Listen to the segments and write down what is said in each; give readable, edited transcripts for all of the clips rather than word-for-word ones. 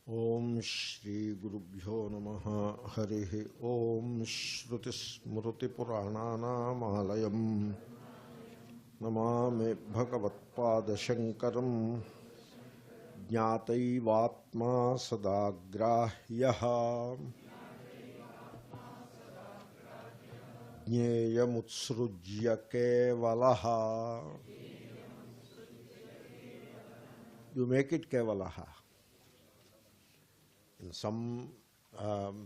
Om Shri Gurubhyo Namaha Harihi Om Shruti Smruti Purananam Alayam Namami Bhagavatpada Shankaram Jnataivatma Sadagrahyaha Jneyamutsrujya Kevalaha. You make it Kevalaha. In some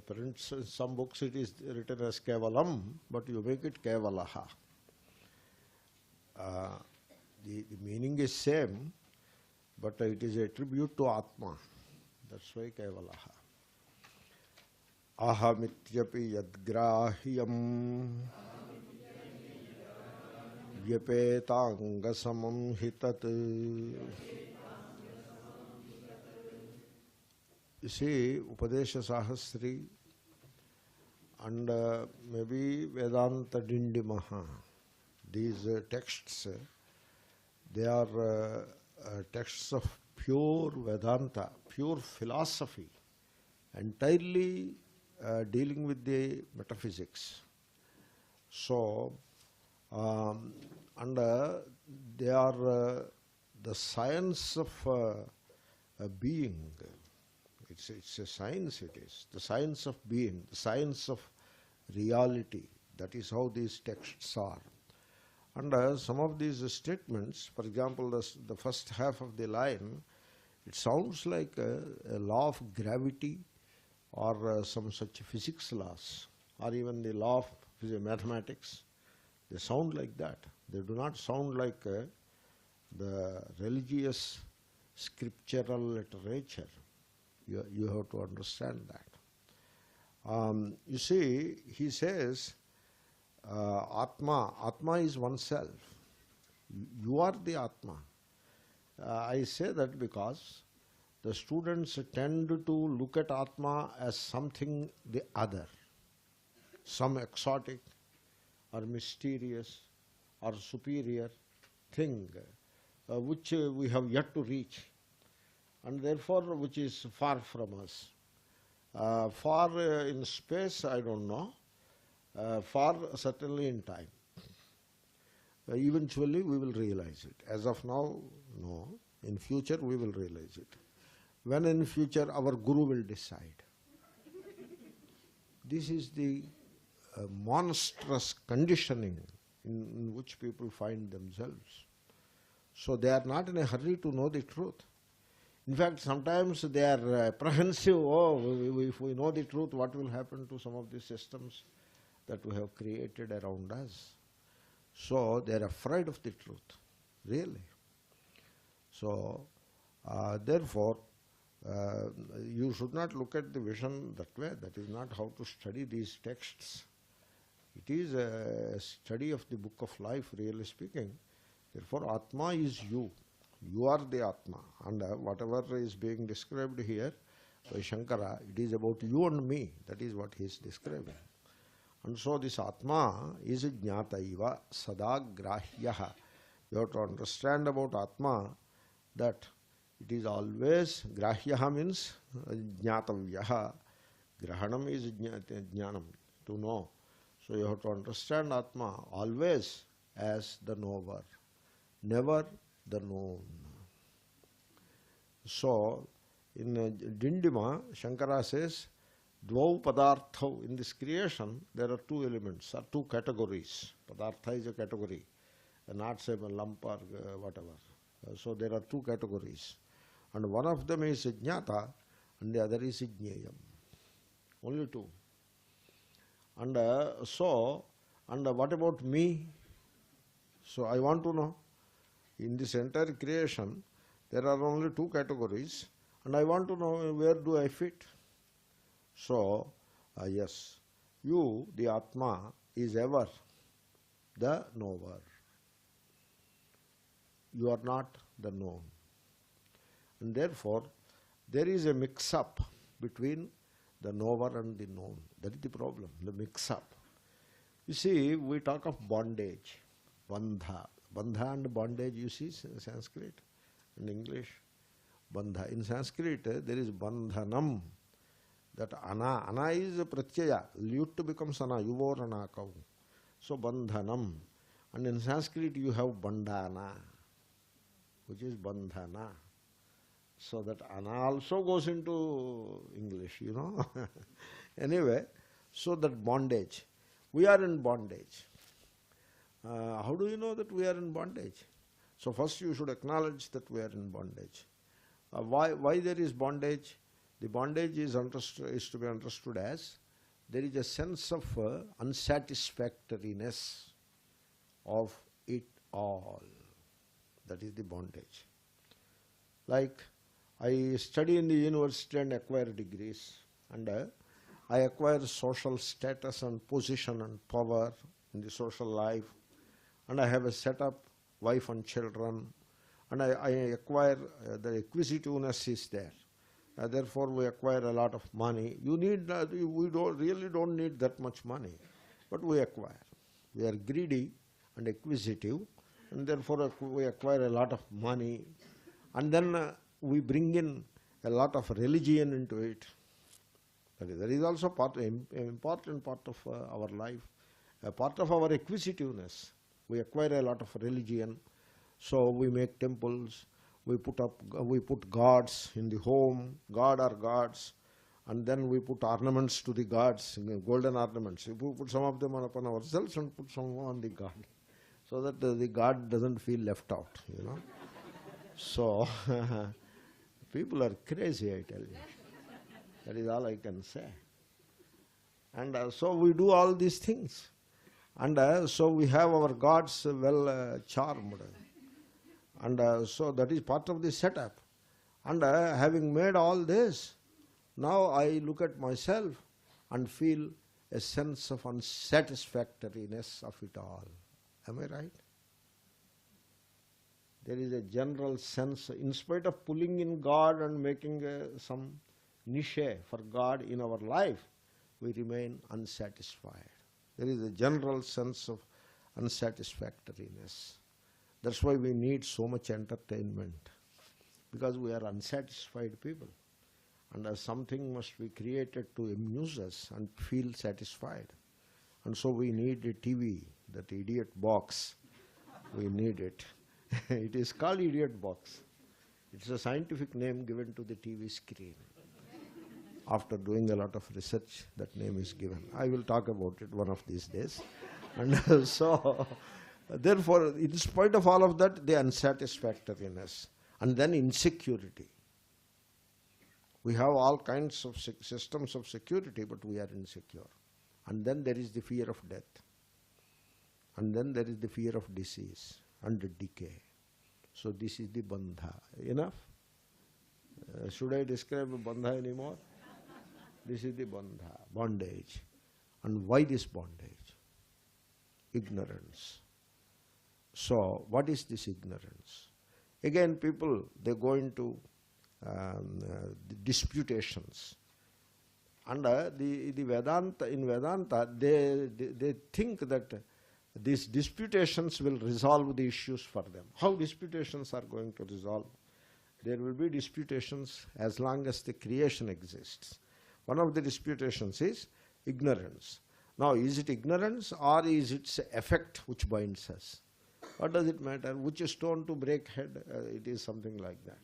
prints, in some books it is written as Kevalam, but you make it Kevalaha. The meaning is same, but it is a tribute to Atma. That's why Kevalaha. Ahamityapi yadgrahyam vyapetangasamam hitat. You see, Upadesa Sahasri and maybe Vedanta Dindimaha, these texts, they are texts of pure Vedanta, pure philosophy, entirely dealing with the metaphysics. So, they are the science of being. It's a science, it is. The science of being, the science of reality. That is how these texts are. And some of these statements, for example, the first half of the line, it sounds like a law of gravity or some such physics laws, or even the law of mathematics. They sound like that. They do not sound like the religious scriptural literature. You have to understand that. You see, he says, Atma is oneself. You are the Atma. I say that because the students tend to look at Atma as something the other, some exotic or mysterious or superior thing which we have yet to reach, and therefore which is far from us. Far in space, I don't know. Far certainly in time. Eventually we will realize it. As of now, no. In future we will realize it. When in future our Guru will decide. This is the monstrous conditioning in which people find themselves. So they are not in a hurry to know the truth. In fact, sometimes they are apprehensive, if we know the truth, what will happen to some of the systems that we have created around us? So they are afraid of the truth, really. So, therefore, you should not look at the vision that way. That is not how to study these texts. It is a study of the book of life, really speaking. Therefore, Atma is you. You are the Atma, and whatever is being described here by Shankara, it is about you and me. That is what he is describing. And so this Atma is jnataiva sadagrahyaha. You have to understand about Atma that it is always, grahyaha means jnatavyaha. Grahanam is jnanam, to know. So you have to understand Atma always as the knower, never the known. So, in Dindima, Shankara says, Dvau padarthau. In this creation, there are two elements, or two categories. Padartha is a category, not say a lump or whatever. So, there are two categories. And one of them is jnata, and the other is jneyam. Only two. And what about me? So, I want to know. In this entire creation, there are only two categories, and I want to know where do I fit. So, yes, you, the Atma, is ever the knower. You are not the known. And therefore, there is a mix-up between the knower and the known. That is the problem, the mix-up. You see, we talk of bondage, bandha. Bandha and bondage, you see, Sanskrit and English. Bandha. In Sanskrit, there is bandhanam. That ana is pratyaya. Lut becomes ana, yuvor anakau. So bandhanam. And in Sanskrit you have bandhana, which is bandhana. So that ana also goes into English, Anyway, so that bondage. We are in bondage. How do you know that we are in bondage? So first you should acknowledge that we are in bondage. Why there is bondage? The bondage is to be understood as there is a sense of unsatisfactoriness of it all. That is the bondage. Like I study in the university and acquire degrees, and I acquire social status and position and power in the social life, and I have a set-up wife and children, and I acquire the acquisitiveness is there. Therefore, we acquire a lot of money. We really don't need that much money, but we acquire. We are greedy and acquisitive, and therefore we acquire a lot of money, and then we bring in a lot of religion into it. That is also an important part of our life, a part of our acquisitiveness. We acquire a lot of religion, so we make temples. We put gods in the home, God or gods, and then we put ornaments to the gods, golden ornaments. We put some of them upon ourselves and put some on the God, so that the God doesn't feel left out, So, people are crazy, I tell you. That is all I can say. And so we do all these things. And so we have our gods well charmed. And so that is part of the setup. And having made all this, now I look at myself and feel a sense of unsatisfactoriness of it all. Am I right? There is a general sense, in spite of pulling in God and making some niche for God in our life, we remain unsatisfied. There is a general sense of unsatisfactoriness. That's why we need so much entertainment, because we are unsatisfied people. And something must be created to amuse us and feel satisfied. And so we need a TV, that idiot box. We need it. It is called idiot box. It's a scientific name given to the TV screen. After doing a lot of research, that name is given. I will talk about it one of these days. And so, therefore, in spite of all of that, the unsatisfactoriness, and then insecurity. We have all kinds of systems of security, but we are insecure. And then there is the fear of death. And then there is the fear of disease and decay. So this is the bandha. Enough? Should I describe bandha anymore? This is the bandha, bondage. And why this bondage? Ignorance. So what is this ignorance? Again, people, they go into disputations. And the Vedanta, in Vedanta, they think that these disputations will resolve the issues for them. How disputations are going to resolve? There will be disputations as long as the creation exists. One of the disputations is ignorance. Now, is it ignorance or is it effect which binds us? What does it matter? Which stone to break head? It is something like that.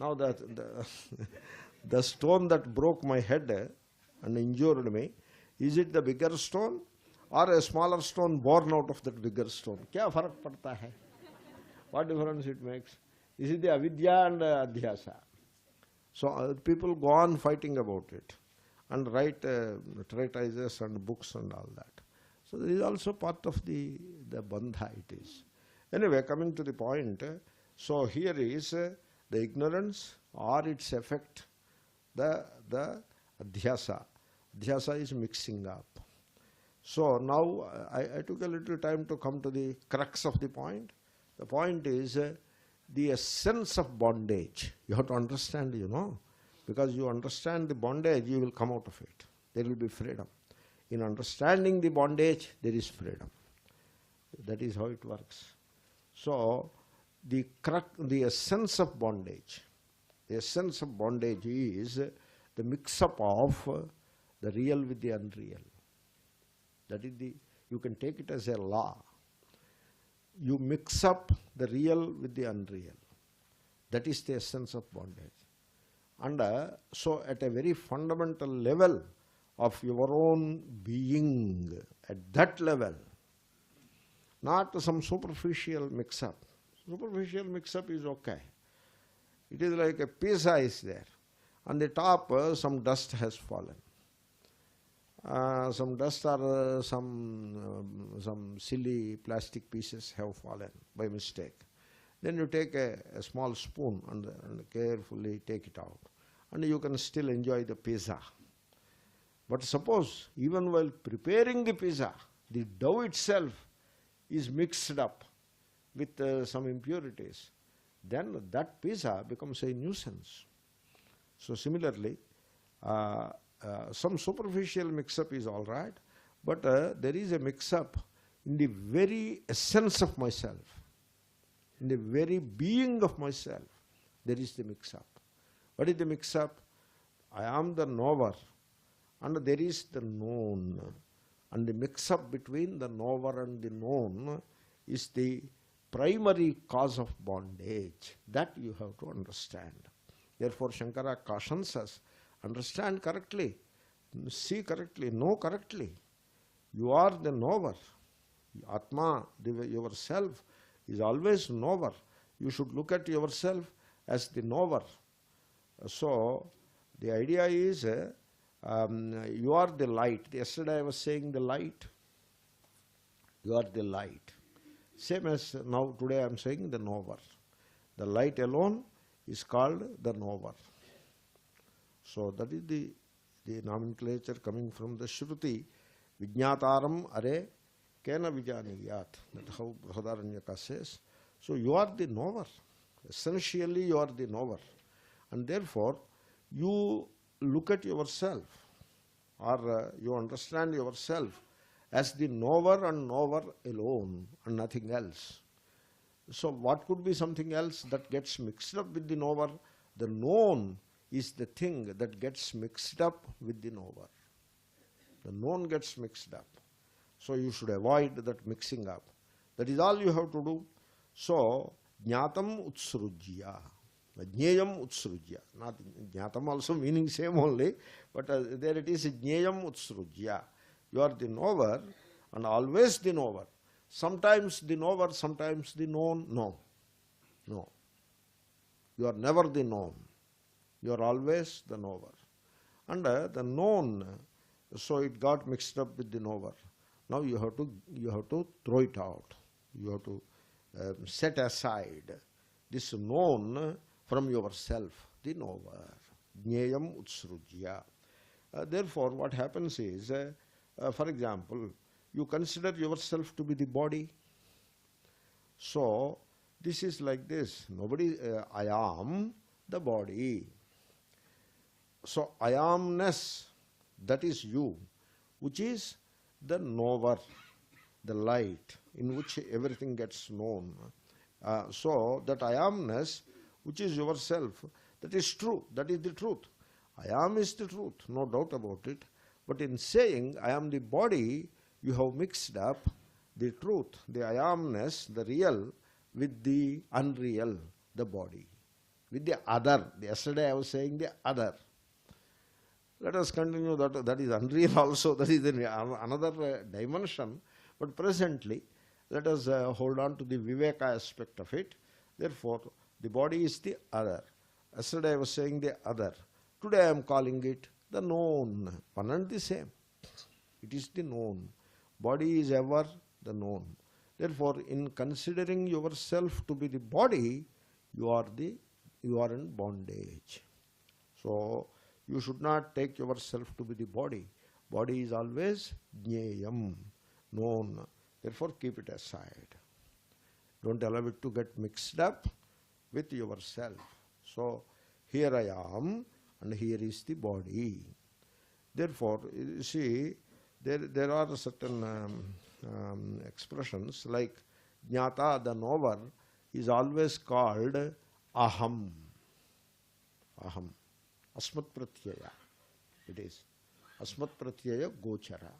Now, the stone that broke my head and injured me, is it the bigger stone or a smaller stone born out of that bigger stone? Kya farak padta hai? What difference it makes? Is it the avidya and adhyasa? So people go on fighting about it and write treatises and books and all that. So there is also part of the bandha it is. Anyway, coming to the point, so here is the ignorance or its effect, the adhyasa. Adhyasa is mixing up. So now I took a little time to come to the crux of the point. The point is the essence of bondage. You have to understand, because you understand the bondage, you will come out of it. There will be freedom. In understanding the bondage, there is freedom. That is how it works. So the essence of bondage, The essence of bondage is the mix-up of the real with the unreal. That is you can take it as a law. You mix up the real with the unreal. That is the essence of bondage. And so at a very fundamental level of your own being, at that level, not some superficial mix-up. Superficial mix-up is okay. It is like a pizza is there. On the top, some dust has fallen. Some dust or some silly plastic pieces have fallen by mistake. Then you take a small spoon and carefully take it out. And you can still enjoy the pizza. But suppose, even while preparing the pizza, the dough itself is mixed up with some impurities, then that pizza becomes a nuisance. So similarly, some superficial mix-up is all right, but there is a mix-up in the very essence of myself, in the very being of myself. There is the mix-up. What is the mix-up? I am the knower, and there is the known. And the mix-up between the knower and the known is the primary cause of bondage. That you have to understand. Therefore, Shankara cautions us, understand correctly, see correctly, know correctly. You are the knower. Atma, yourself, is always knower. You should look at yourself as the knower. So, the idea is you are the light. Yesterday I was saying the light. You are the light. Same as now, today I am saying the knower. The light alone is called the knower. So that is the nomenclature coming from the Shruti. Vijñātāram are kena vijaniyat. That's how Brihadaranyaka says. So you are the knower. Essentially you are the knower. And therefore you look at yourself, or you understand yourself as the knower and knower alone and nothing else. So what could be something else that gets mixed up with the knower? The known is the thing that gets mixed up with the knower. The known gets mixed up. So you should avoid that mixing up. That is all you have to do. So, jñātam utsrujya. Jñeyam utsrujya. Not jñātam also meaning same only, but there it is jñeyam utsrujya. You are the knower and always the knower. Sometimes the knower, sometimes the known. No. No. You are never the known. You are always the knower. And the known, so it got mixed up with the knower. Now you have to throw it out. You have to set aside this known from yourself, the knower. Jñeyam utsrujya. Therefore, what happens is, for example, you consider yourself to be the body. So, this is like this. Nobody, I am the body. So, I amness, that is you, which is the knower, the light, in which everything gets known. So, that I amness, which is yourself, that is true, that is the truth. I am is the truth, no doubt about it. But in saying I am the body, you have mixed up the truth, the I amness, the real, with the unreal, the body, with the other. Yesterday I was saying the other. Let us continue that is unreal also, that is another dimension. But presently, let us hold on to the Viveka aspect of it. Therefore, the body is the other. Yesterday I was saying the other. Today I am calling it the known. One and the same. It is the known. Body is ever the known. Therefore, in considering yourself to be the body, you are in bondage. So, you should not take yourself to be the body. Body is always jneyam, known. Therefore, keep it aside. Don't allow it to get mixed up with yourself. So, here I am and here is the body. Therefore, you see, there are certain expressions like jnata, the knower, is always called aham. aham. Asmat pratyaya. It is. Asmat pratyaya gochara.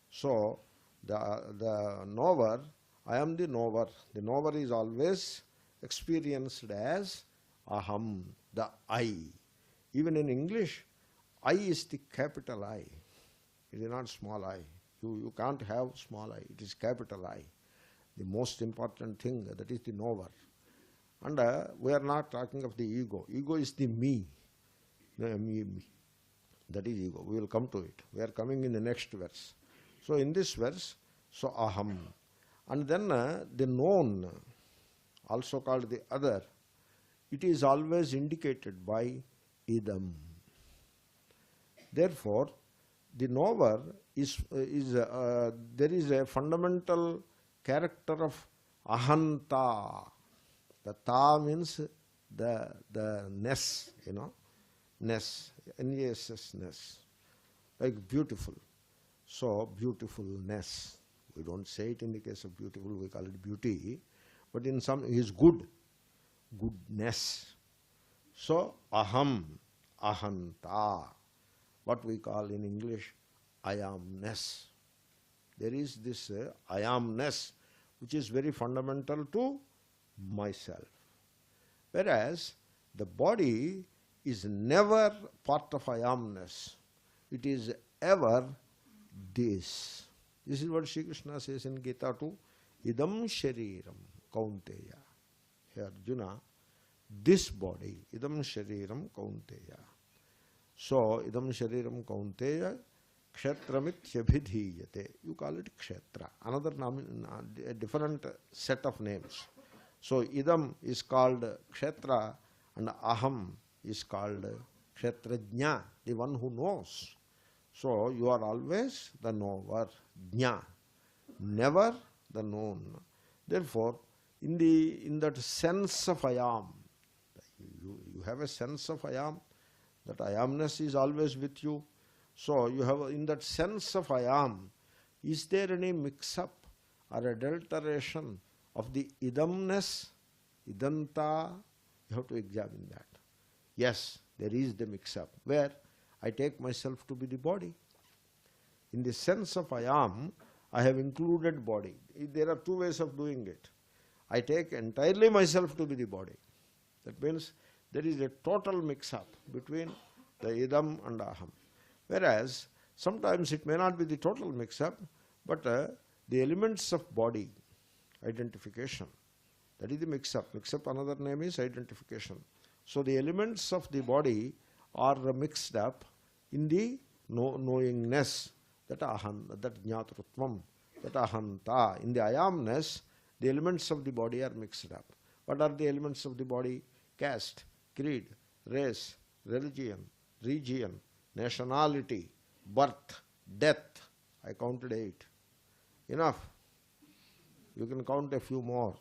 So, the knower, I am the knower. The knower is always experienced as aham, the I. Even in English, I is the capital I. It is not small I. You can't have small I. It is capital I. The most important thing, that is the knower. And we are not talking of the ego. Ego is the me. Me. That is ego. We will come to it. We are coming in the next verse. So in this verse, so aham. And then the known, also called the other, it is always indicated by idam. Therefore, the knower there is a fundamental character of ahanta. The ta means the ness, ness, N-E-S-S-ness, like beautiful. So, beautifulness. We don't say it in the case of beautiful, we call it beauty. But in some, is good. Goodness. So, aham, ahanta. What we call in English, I amness. There is this I amness, which is very fundamental to myself. Whereas, the body is never part of I amness. It is ever this. This is what Sri Krishna says in Gita too. Idam shariram kaunteya. Here Arjuna, this body, idam shariram kaunteya. So, idam shariram kaunteya kshetramit You call it kshetra. Another a different set of names. So, idam is called kshetra and aham is called kshetrajna, the one who knows. So, you are always the knower, jna, never the known. Therefore, in that sense of I am, you have a sense of I am, that I amness is always with you. So, you have, in that sense of I am, is there any mix-up or adulteration of the idamness, idanta? You have to examine that. Yes, there is the mix-up, where I take myself to be the body. In the sense of I am, I have included body. There are two ways of doing it. I take entirely myself to be the body. That means there is a total mix-up between the idam and aham. Whereas, sometimes it may not be the total mix-up, but the elements of body, identification, that is the mix-up. Mix-up, another name is identification. So, the elements of the body are mixed up in the knowingness, that aham, that jnatrutvam, that ahanta. In the I amness, the elements of the body are mixed up. What are the elements of the body? Caste, creed, race, religion, region, nationality, birth, death. I counted 8. Enough. You can count a few more.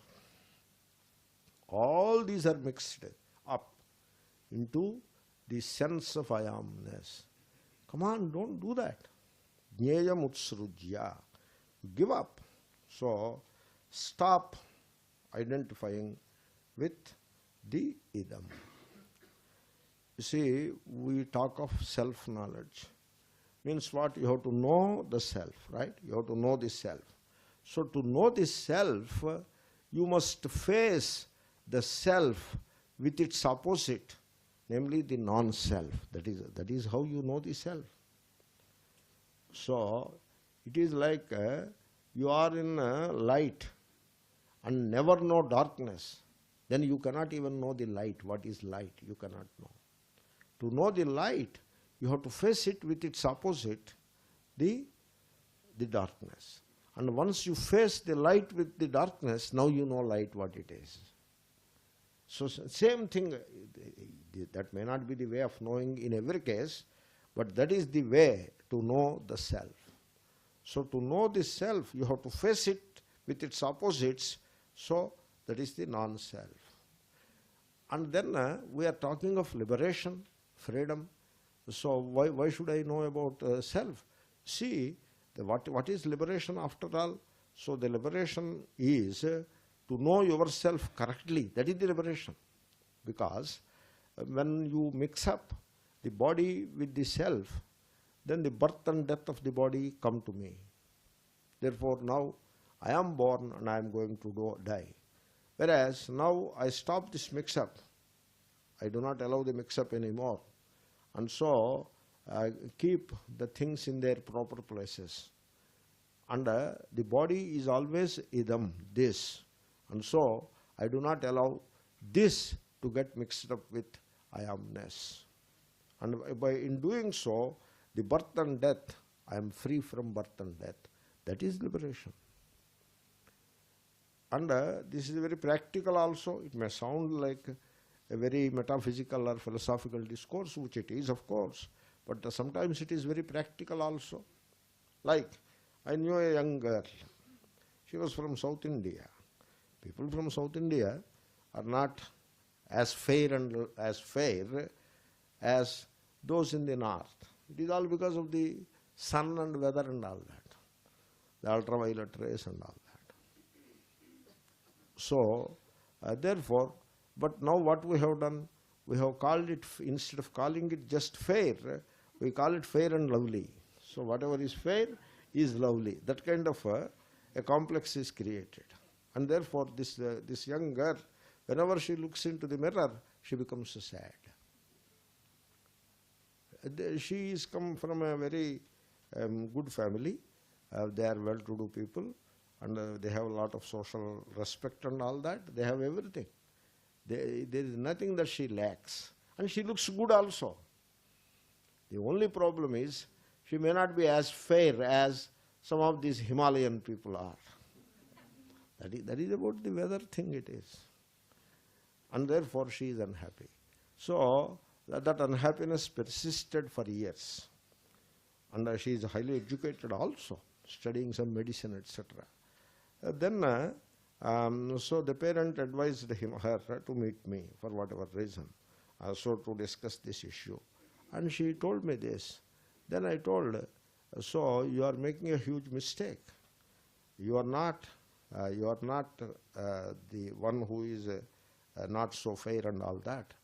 All these are mixed up into the sense of I amness. Come on, don't do that. Jneyam utsrujya. Give up. So, stop identifying with the idam. You see, we talk of self-knowledge. Means what? You have to know the self, right? You have to know the self. So, to know the self, you must face the self with its opposite, namely the non-self. That is how you know the self. So, it is like you are in light and never know darkness. Then you cannot even know the light. What is light? You cannot know. To know the light, you have to face it with its opposite, the darkness. And once you face the light with the darkness, now you know light what it is. So same thing, that may not be the way of knowing in every case, but that is the way to know the self. So to know the self, you have to face it with its opposites, so that is the non-self. And then we are talking of liberation, freedom. So why should I know about self? See, what is liberation after all? So the liberation is to know yourself correctly. That is the liberation. Because when you mix up the body with the self, then the birth and death of the body come to me. Therefore now I am born and I am going to die. Whereas now I stop this mix-up. I do not allow the mix-up anymore. And so keep the things in their proper places. And the body is always idam, this. And so I do not allow this to get mixed up with I amness. And in doing so, the birth and death, I am free from birth and death. That is liberation. And this is very practical also. It may sound like a very metaphysical or philosophical discourse, which it is, of course, but sometimes it is very practical also. Like, I knew a young girl. She was from South India. People from South India are not as fair as those in the north. It is all because of the sun and weather and all that, the ultraviolet rays and all that. So, therefore, but now what we have done, we have called it, instead of calling it just fair, we call it fair and lovely. So whatever is fair is lovely. That kind of a complex is created. And therefore this young girl, whenever she looks into the mirror, she becomes sad. She is come from a very good family. They are well-to-do people, and they have a lot of social respect and all that. They have everything. There is nothing that she lacks. And she looks good also. The only problem is she may not be as fair as some of these Himalayan people are. That is about the weather thing it is. And therefore she is unhappy. So that unhappiness persisted for years. And she is highly educated also, studying some medicine, etc. So the parent advised her to meet me for whatever reason, so to discuss this issue. And she told me this. Then I told her, so you are making a huge mistake. You are not the one who is not so fair and all that.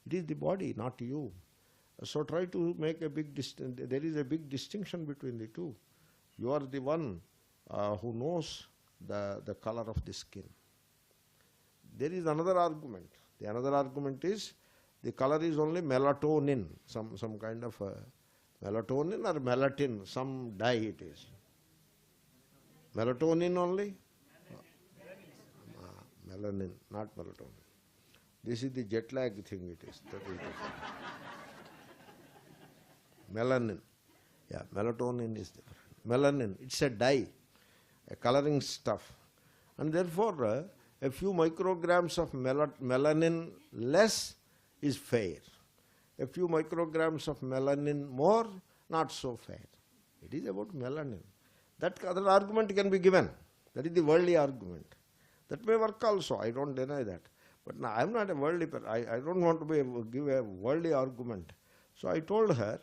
It is the body, not you. So try to make a big distinction. There is a big distinction between the two. You are the one who knows the color of the skin. There is another argument. The another argument is the color is only melatonin, some kind of melatonin or melatonin, some dye it is. Melatonin only? Melanin, not melatonin. This is the jet lag thing it is. That is melanin. Yeah, melatonin is different. Melanin, it's a dye, a coloring stuff. And therefore, a few micrograms of melanin less is fair. A few micrograms of melanin more, not so fair. It is about melanin. That other argument can be given. That is the worldly argument. That may work also, I don't deny that. But now I am not a worldly person. I don't want to give a worldly argument. So I told her,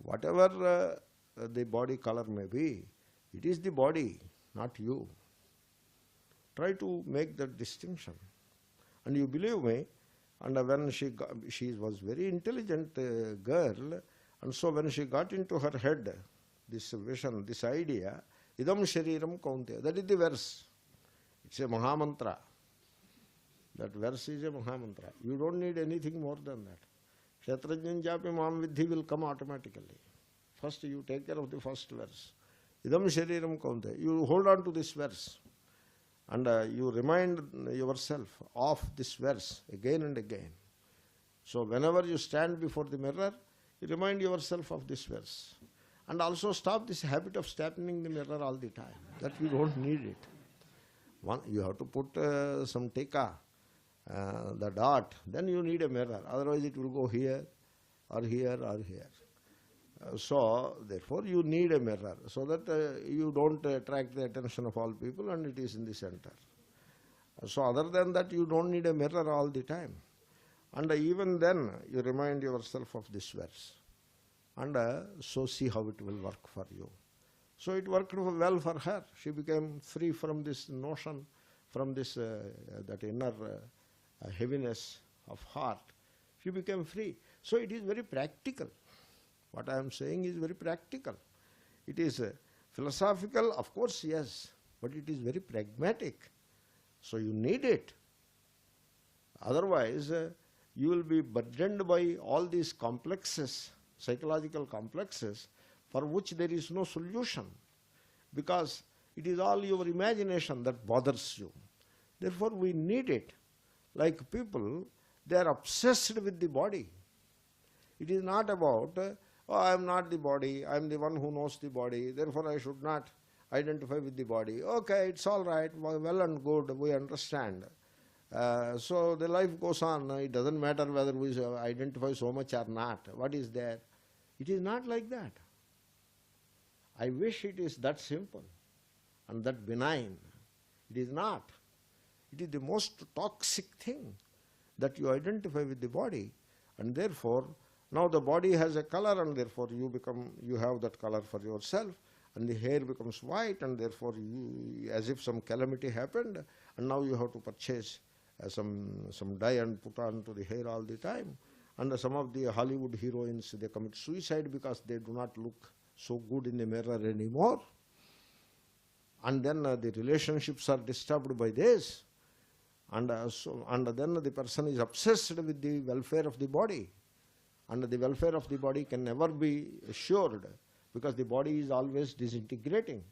whatever the body color may be, it is the body, not you. Try to make that distinction. And you believe me, and when she was very intelligent girl, and so when she got into her head this vision, this idea, idam shariram kaunteya, that is the verse. It's a Mahamantra. That verse is a Mahamantra. You don't need anything more than that. Kshetrajnan japi mam vidhi will come automatically. First you take care of the first verse. Idam shariram kaunteya. You hold on to this verse. And you remind yourself of this verse again and again. So whenever you stand before the mirror, you remind yourself of this verse. And also stop this habit of standing in the mirror all the time. That you don't need it. You have to put some tika, the dot, then you need a mirror. Otherwise it will go here or here or here. So therefore you need a mirror so that you don't attract the attention of all people and it is in the center. So other than that you don't need a mirror all the time. And even then you remind yourself of this verse. And so see how it will work for you. So it worked well for her. She became free from this notion, from this that inner heaviness of heart. She became free. So it is very practical. What I am saying is very practical. It is philosophical, of course, yes, but it is very pragmatic. So you need it. Otherwise, you will be burdened by all these complexes, psychological complexes, for which there is no solution, because it is all your imagination that bothers you. Therefore, we need it. Like people, they are obsessed with the body. It is not about, oh, I am not the body, I am the one who knows the body, therefore I should not identify with the body. Okay, it's all right, well and good, we understand. So the life goes on. It doesn't matter whether we identify so much or not. What is there? It is not like that. I wish it is that simple and that benign. It is not. It is the most toxic thing that you identify with the body, and therefore now the body has a color, and therefore you have that color for yourself, and the hair becomes white, and therefore you, as if some calamity happened, and now you have to purchase some dye and put on to the hair all the time. And some of the Hollywood heroines, they commit suicide because they do not look so good in the mirror anymore. And then the relationships are disturbed by this. And then the person is obsessed with the welfare of the body. And the welfare of the body can never be assured, because the body is always disintegrating,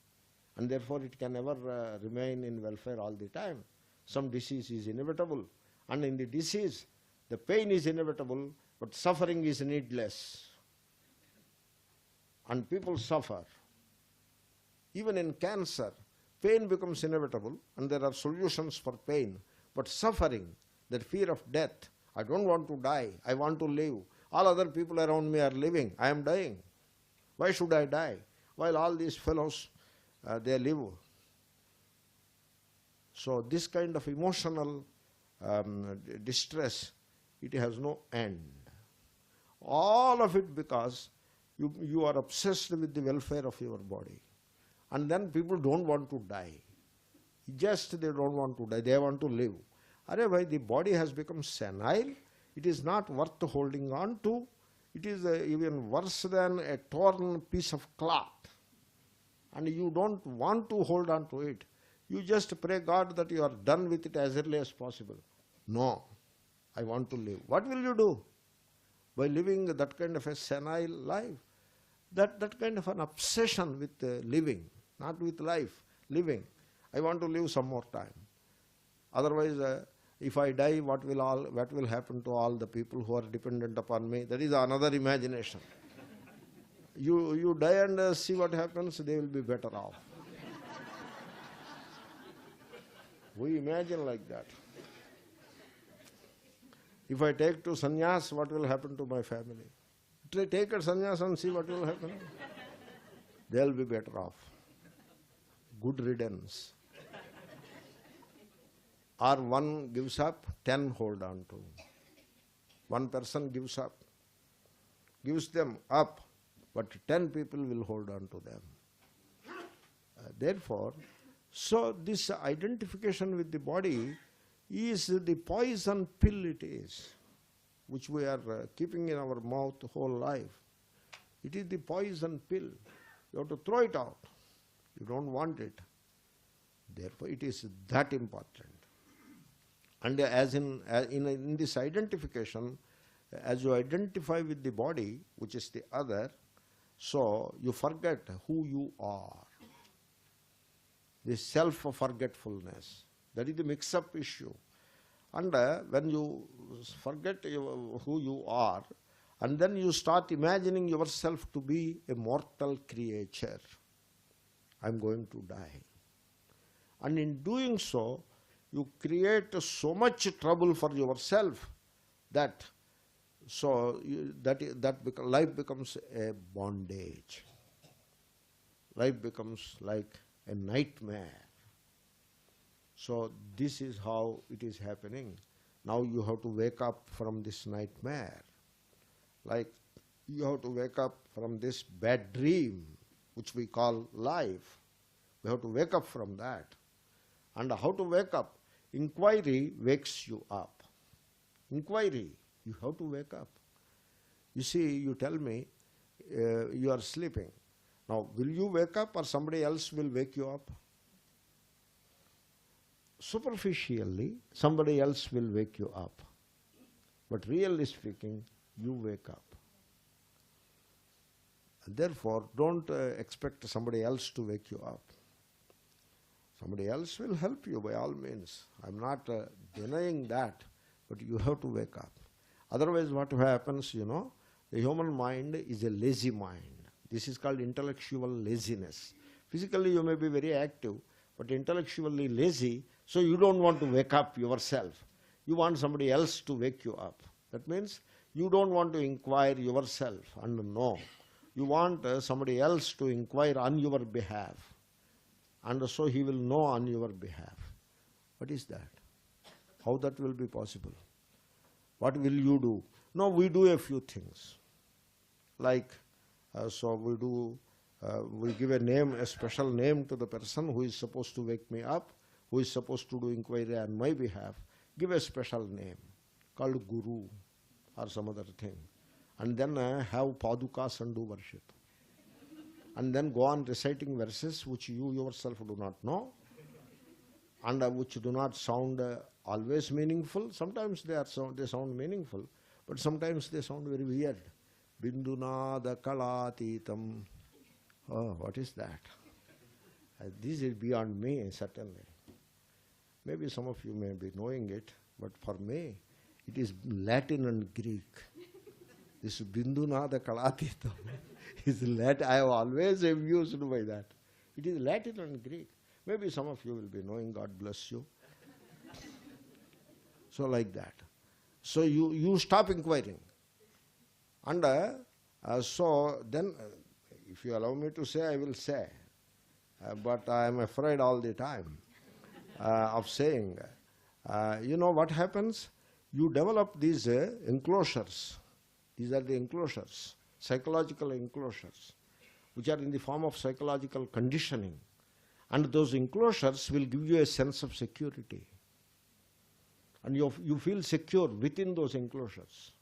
and therefore it can never remain in welfare all the time. Some disease is inevitable, and in the disease, the pain is inevitable, but suffering is needless. And people suffer. Even in cancer, pain becomes inevitable, and there are solutions for pain. But suffering, that fear of death, I don't want to die, I want to live. All other people around me are living, I am dying. Why should I die? While all these fellows, they live. So this kind of emotional distress, it has no end. All of it because you are obsessed with the welfare of your body. And then people don't want to die. Just they don't want to die, they want to live. Otherwise, the body has become senile. It is not worth holding on to. It is even worse than a torn piece of cloth. And you don't want to hold on to it. You just pray God that you are done with it as early as possible. No, I want to live. What will you do? By living that kind of a senile life, that kind of an obsession with living, not with life, living. I want to live some more time. Otherwise, if I die, what will happen to all the people who are dependent upon me? That is another imagination. You die and see what happens, they will be better off. We imagine like that. If I take to sannyas, what will happen to my family? Take a sannyas and see what will happen. They will be better off. Good riddance. Or one gives up, 10 hold on to. One person gives them up, but 10 people will hold on to them. Therefore, so this identification with the body is the poison pill it is, which we are keeping in our mouth whole life. It is the poison pill. You have to throw it out. You don't want it. Therefore, it is that important. And as in this identification, as you identify with the body, which is the other, so you forget who you are. This self-forgetfulness, that is the mix-up issue. And when you forget who you are, and then you start imagining yourself to be a mortal creature, I am going to die. And in doing so, you create so much trouble for yourself that life becomes a bondage. Life becomes like a nightmare. So this is how it is happening. Now you have to wake up from this nightmare. Like you have to wake up from this bad dream, which we call life. We have to wake up from that. And how to wake up? Inquiry wakes you up. Inquiry. You have to wake up. You see, you tell me you are sleeping. Now, will you wake up or somebody else will wake you up? Superficially, somebody else will wake you up. But really speaking, you wake up. Therefore, don't expect somebody else to wake you up. Somebody else will help you by all means. I'm not denying that, but you have to wake up. Otherwise, what happens, the human mind is a lazy mind. This is called intellectual laziness. Physically, you may be very active, but intellectually lazy, so you don't want to wake up yourself. You want somebody else to wake you up. That means you don't want to inquire yourself and know. You want somebody else to inquire on your behalf. And so he will know on your behalf. What is that? How that will be possible? What will you do? No, we do a few things. Like, we give a name, a special name to the person who is supposed to wake me up, who is supposed to do inquiry on my behalf. Give a special name called Guru or some other thing. And then have padukas and do worship. And then go on reciting verses which you yourself do not know and which do not sound always meaningful. Sometimes they sound meaningful, but sometimes they sound very weird. Bindunada kalatitam. Oh, what is that? This is beyond me, certainly. Maybe some of you may be knowing it, but for me, it is Latin and Greek. This Bindunada kalatitam is Latin. I have always amused by that. It is Latin and Greek. Maybe some of you will be knowing, God bless you. So like that. So you stop inquiring. And so then, if you allow me to say, I will say. But I am afraid all the time of saying. You know what happens? You develop these enclosures. These are the enclosures, psychological enclosures, which are in the form of psychological conditioning. And those enclosures will give you a sense of security. And you feel secure within those enclosures.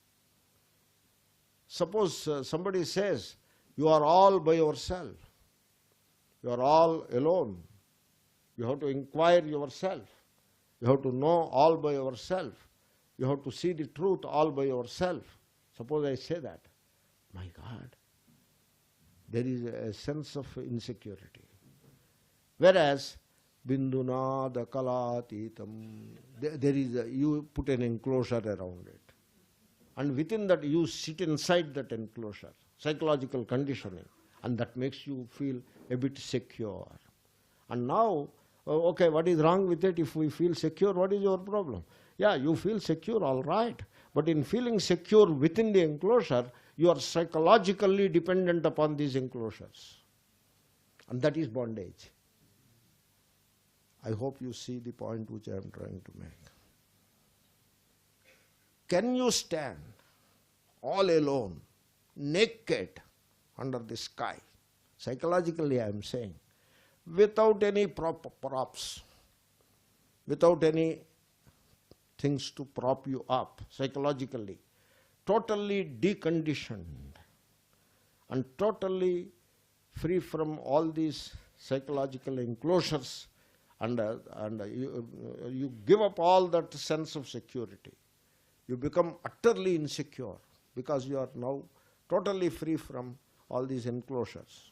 Suppose somebody says, you are all by yourself. You are all alone. You have to inquire yourself. You have to know all by yourself. You have to see the truth all by yourself. Suppose I say that. My God, there is a sense of insecurity. Whereas, Bindunada kalatitam, you put an enclosure around it. And within that, you sit inside that enclosure, psychological conditioning, and that makes you feel a bit secure. And now, okay, what is wrong with it? If we feel secure, what is your problem? Yeah, you feel secure, all right. But in feeling secure within the enclosure, you are psychologically dependent upon these enclosures. And that is bondage. I hope you see the point which I am trying to make. Can you stand all alone, naked, under the sky? Psychologically, I am saying, without any props, without any things to prop you up psychologically, totally deconditioned and totally free from all these psychological enclosures, and you give up all that sense of security. You become utterly insecure because you are now totally free from all these enclosures.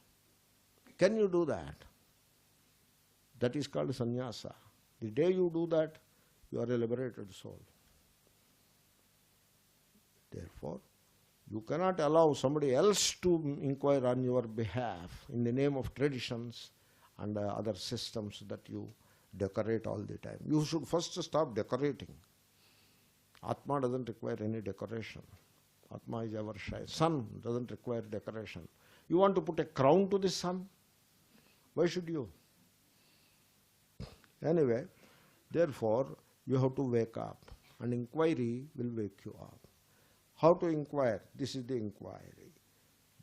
Can you do that? That is called sannyasa. The day you do that, you are a liberated soul. Therefore, you cannot allow somebody else to inquire on your behalf in the name of traditions and other systems that you decorate all the time. You should first stop decorating. Atma doesn't require any decoration. Atma is ever shy. Sun doesn't require decoration. You want to put a crown to the sun? Why should you? Anyway, therefore, you have to wake up, and inquiry will wake you up. How to inquire? This is the inquiry.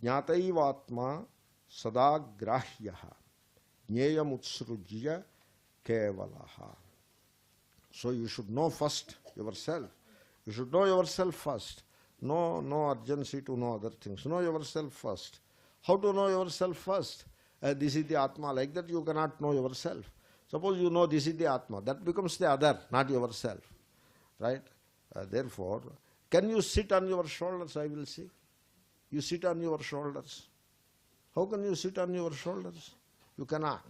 Jnataivatma sadagrahyaha jneyam kevalaha. So you should know first yourself. You should know yourself first. No urgency to know other things. Know yourself first. How to know yourself first? This is the Atma. Like that you cannot know yourself. Suppose you know this is the Atma. That becomes the other, not yourself. Right? Therefore, can you sit on your shoulders, I will say? You sit on your shoulders. How can you sit on your shoulders? You cannot.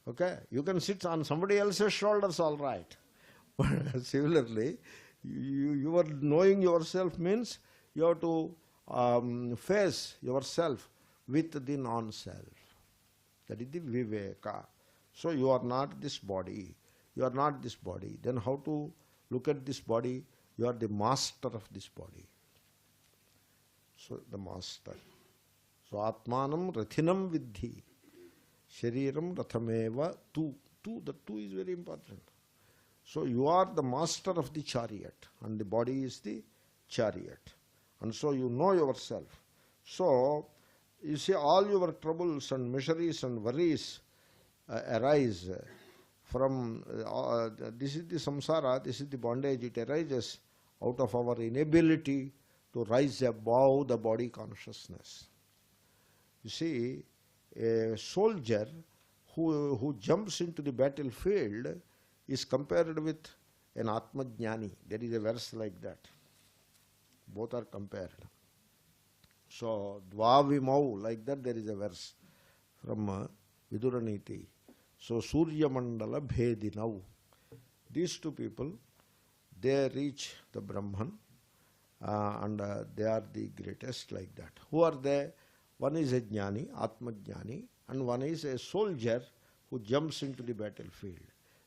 Okay? You can sit on somebody else's shoulders, all right. But similarly, you are knowing yourself means you have to face yourself with the non-self. That is the viveka. So you are not this body. You are not this body. Then how to look at this body? You are the master of this body. So the master. So Atmanam Rathinam Vidhi. Shariram Rathameva Tu. The two is very important. So you are the master of the chariot and the body is the chariot. And so you know yourself. So you see all your troubles and miseries and worries arise from, this is the samsara, this is the bondage, it arises out of our inability to rise above the body consciousness. You see, a soldier who jumps into the battlefield is compared with an Atmajnani. There is a verse like that. Both are compared. So, Dvavimau, like that there is a verse from Viduraniti. So, Surya Mandala Bhedinau. These two people, they reach the Brahman and they are the greatest like that. Who are they? One is a Jnani, Atmajnani, and one is a soldier who jumps into the battlefield.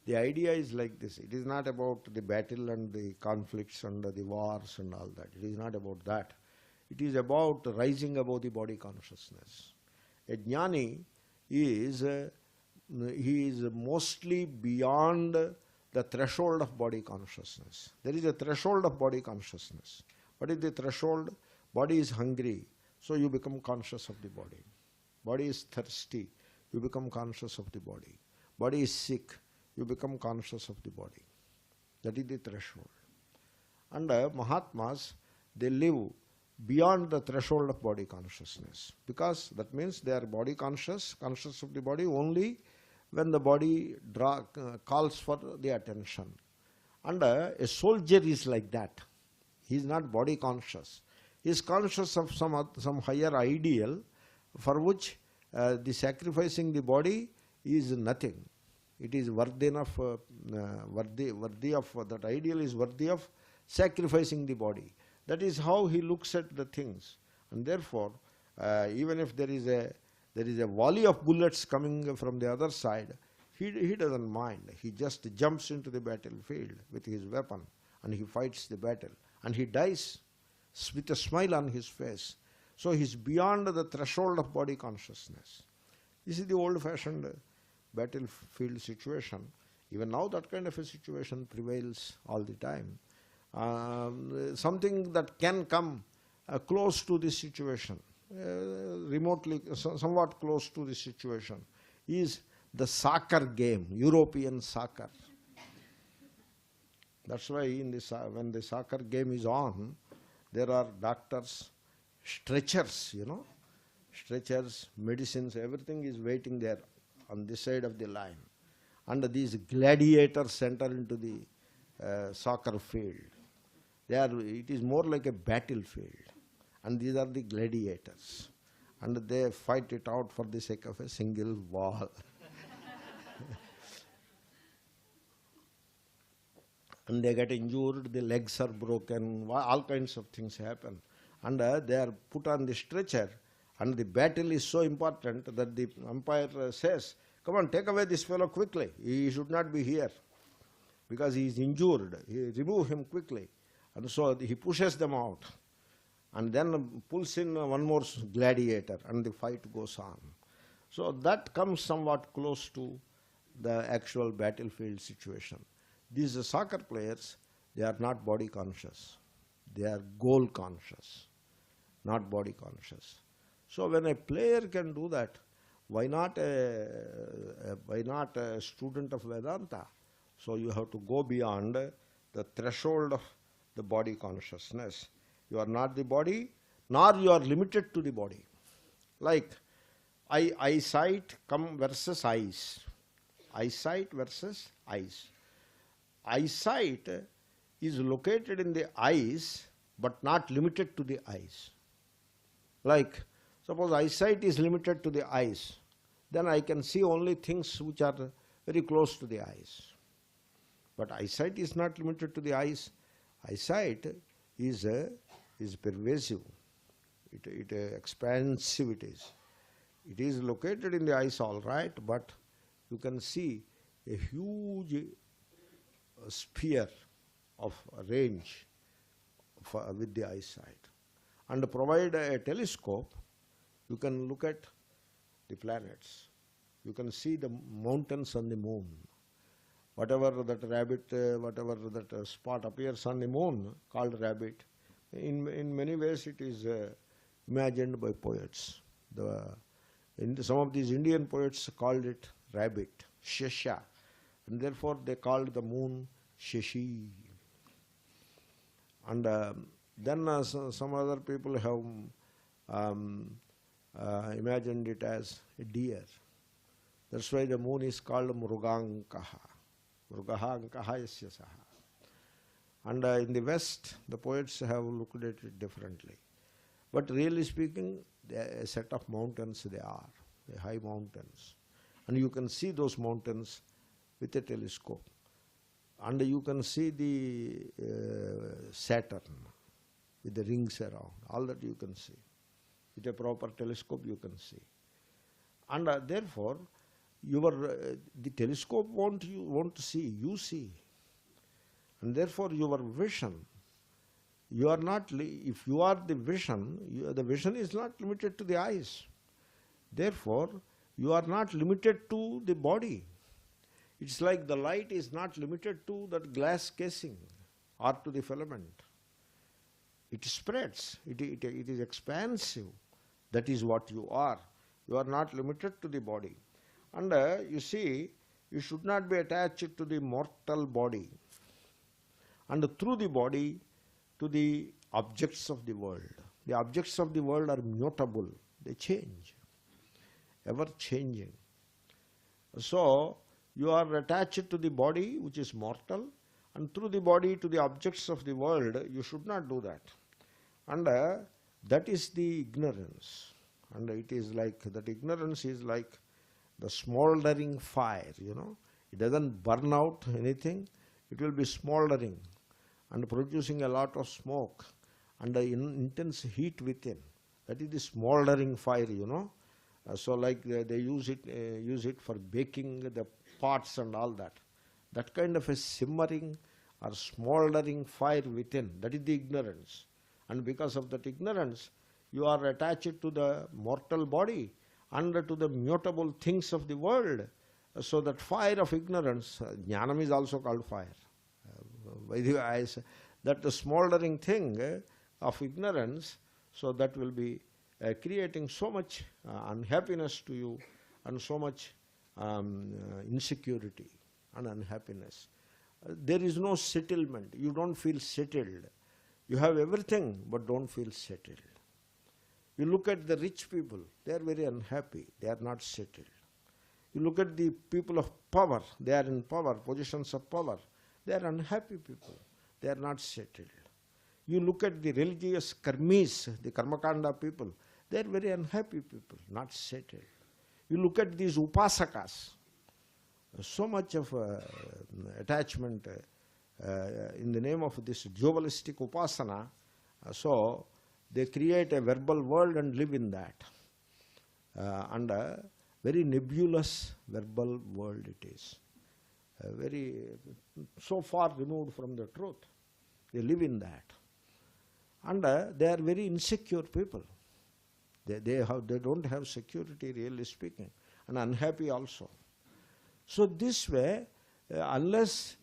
The idea is like this. It is not about the battle and the conflicts and the wars and all that. It is not about that. It is about rising above the body consciousness. A jnani is, he is mostly beyond the threshold of body consciousness. There is a threshold of body consciousness. What is the threshold? Body is hungry, so you become conscious of the body. Body is thirsty, you become conscious of the body. Body is sick, you become conscious of the body. That is the threshold. And Mahatmas, they live beyond the threshold of body consciousness, because that means they are body conscious, conscious of the body only when the body calls for the attention. And a soldier is like that. He is not body conscious. He is conscious of some higher ideal for which the sacrificing the body is nothing. It is worthy enough, worthy of that ideal is worthy of sacrificing the body. That is how he looks at the things. And therefore, even if there is a volley of bullets coming from the other side, he doesn't mind. He just jumps into the battlefield with his weapon and he fights the battle. And he dies with a smile on his face. So he is beyond the threshold of body consciousness. This is the old-fashioned battlefield situation. Even now that kind of a situation prevails all the time. Something that can come close to this situation, remotely, somewhat close to this situation, is the soccer game, European soccer. That's why when the soccer game is on, there are doctors, stretchers, stretchers, medicines, everything is waiting there on this side of the line. And these gladiators enter into the soccer field. It is more like a battlefield. And these are the gladiators. And they fight it out for the sake of a single ball. And they get injured, the legs are broken, all kinds of things happen. And they are put on the stretcher, and the battle is so important that the umpire says, "Come on, take away this fellow quickly. He should not be here because he is injured. Remove him quickly." And so he pushes them out and then pulls in one more gladiator and the fight goes on. So that comes somewhat close to the actual battlefield situation. These soccer players, they are not body conscious. They are goal conscious, not body conscious. So when a player can do that, why not a student of Vedanta? So you have to go beyond the threshold of the body consciousness. You are not the body, nor you are limited to the body. Like eyesight come versus eyes. Eyesight versus eyes. Eyesight is located in the eyes, but not limited to the eyes. Like, suppose eyesight is limited to the eyes, then I can see only things which are very close to the eyes. But eyesight is not limited to the eyes. Eyesight is pervasive. It expansive it is. It is located in the eyes, all right, but you can see a huge sphere of range with the eyesight. And provide a telescope, you can look at the planets. You can see the mountains on the moon. Whatever that rabbit, whatever that spot appears on the moon, called rabbit, in many ways it is imagined by poets. Some of these Indian poets called it rabbit, Shesha, and therefore they called the moon Sheshi. And then some other people have imagined it as a deer. That's why the moon is called Mrugankaha. Mrugaha Ankaha Yasya Saha. And in the West, the poets have looked at it differently. But really speaking, a set of mountains they are, the high mountains. And you can see those mountains with a telescope. And you can see the Saturn with the rings around. All that you can see. With a proper telescope you can see. And therefore, the telescope won't see, you see. And therefore your vision, you are not, if you are the vision, the vision is not limited to the eyes. Therefore, you are not limited to the body. It's like the light is not limited to that glass casing or to the filament. It spreads, it is expansive. That is what you are. You are not limited to the body. And you see, you should not be attached to the mortal body. And through the body to the objects of the world. The objects of the world are mutable. They change. Ever changing. So, you are attached to the body which is mortal, and through the body to the objects of the world, you should not do that. And that is the ignorance. And it is like, that ignorance is like the smouldering fire, It doesn't burn out anything. It will be smouldering and producing a lot of smoke and intense heat within. That is the smouldering fire, So like they use it for baking the pots and all that. That kind of a simmering or smouldering fire within, that is the ignorance. And because of that ignorance, you are attached to the mortal body and to the mutable things of the world. So that fire of ignorance, jnanam is also called fire. By the way, that the smouldering thing of ignorance, so that will be creating so much unhappiness to you and so much insecurity and unhappiness. There is no settlement. You don't feel settled. You have everything but don't feel settled. You look at the rich people, they are very unhappy. They are not settled. You look at the people of power, they are in power, positions of power. They are unhappy people. They are not settled. You look at the religious karmis, the karmakanda people, they are very unhappy people, not settled. You look at these upasakas, so much of attachment in the name of this dualistic upasana, so they create a verbal world and live in that. And a very nebulous verbal world it is. Very so far removed from the truth. They live in that. And they are very insecure people. They don't have security, really speaking, and unhappy also. So this way, unless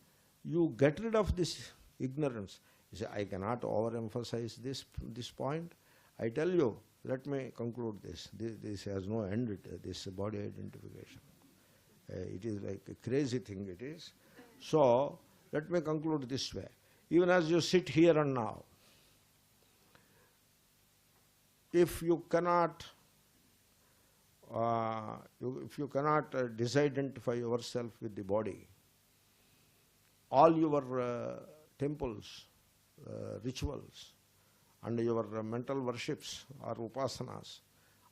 you get rid of this ignorance, you say, I cannot overemphasize this point. I tell you, let me conclude this. This has no end, this body identification. It is like a crazy thing it is. So, let me conclude this way. even as you sit here and now, if you cannot disidentify yourself with the body, all your temples, rituals, and your mental worships or upasanas,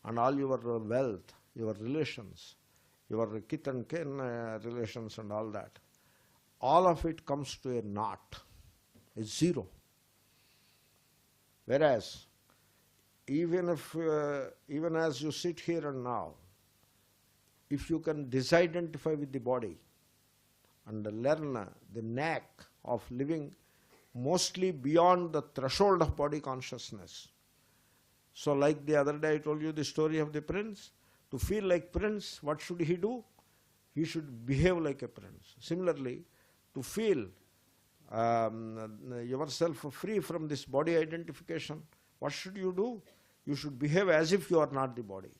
and all your wealth, your relations, your kith and kin relations and all that, all of it comes to a naught, a zero. Whereas, even as you sit here and now, if you can disidentify with the body and learn the knack of living mostly beyond the threshold of body consciousness. So like the other day I told you the story of the prince. To feel like prince, what should he do? He should behave like a prince. Similarly, to feel yourself free from this body identification, what should you do? You should behave as if you are not the body.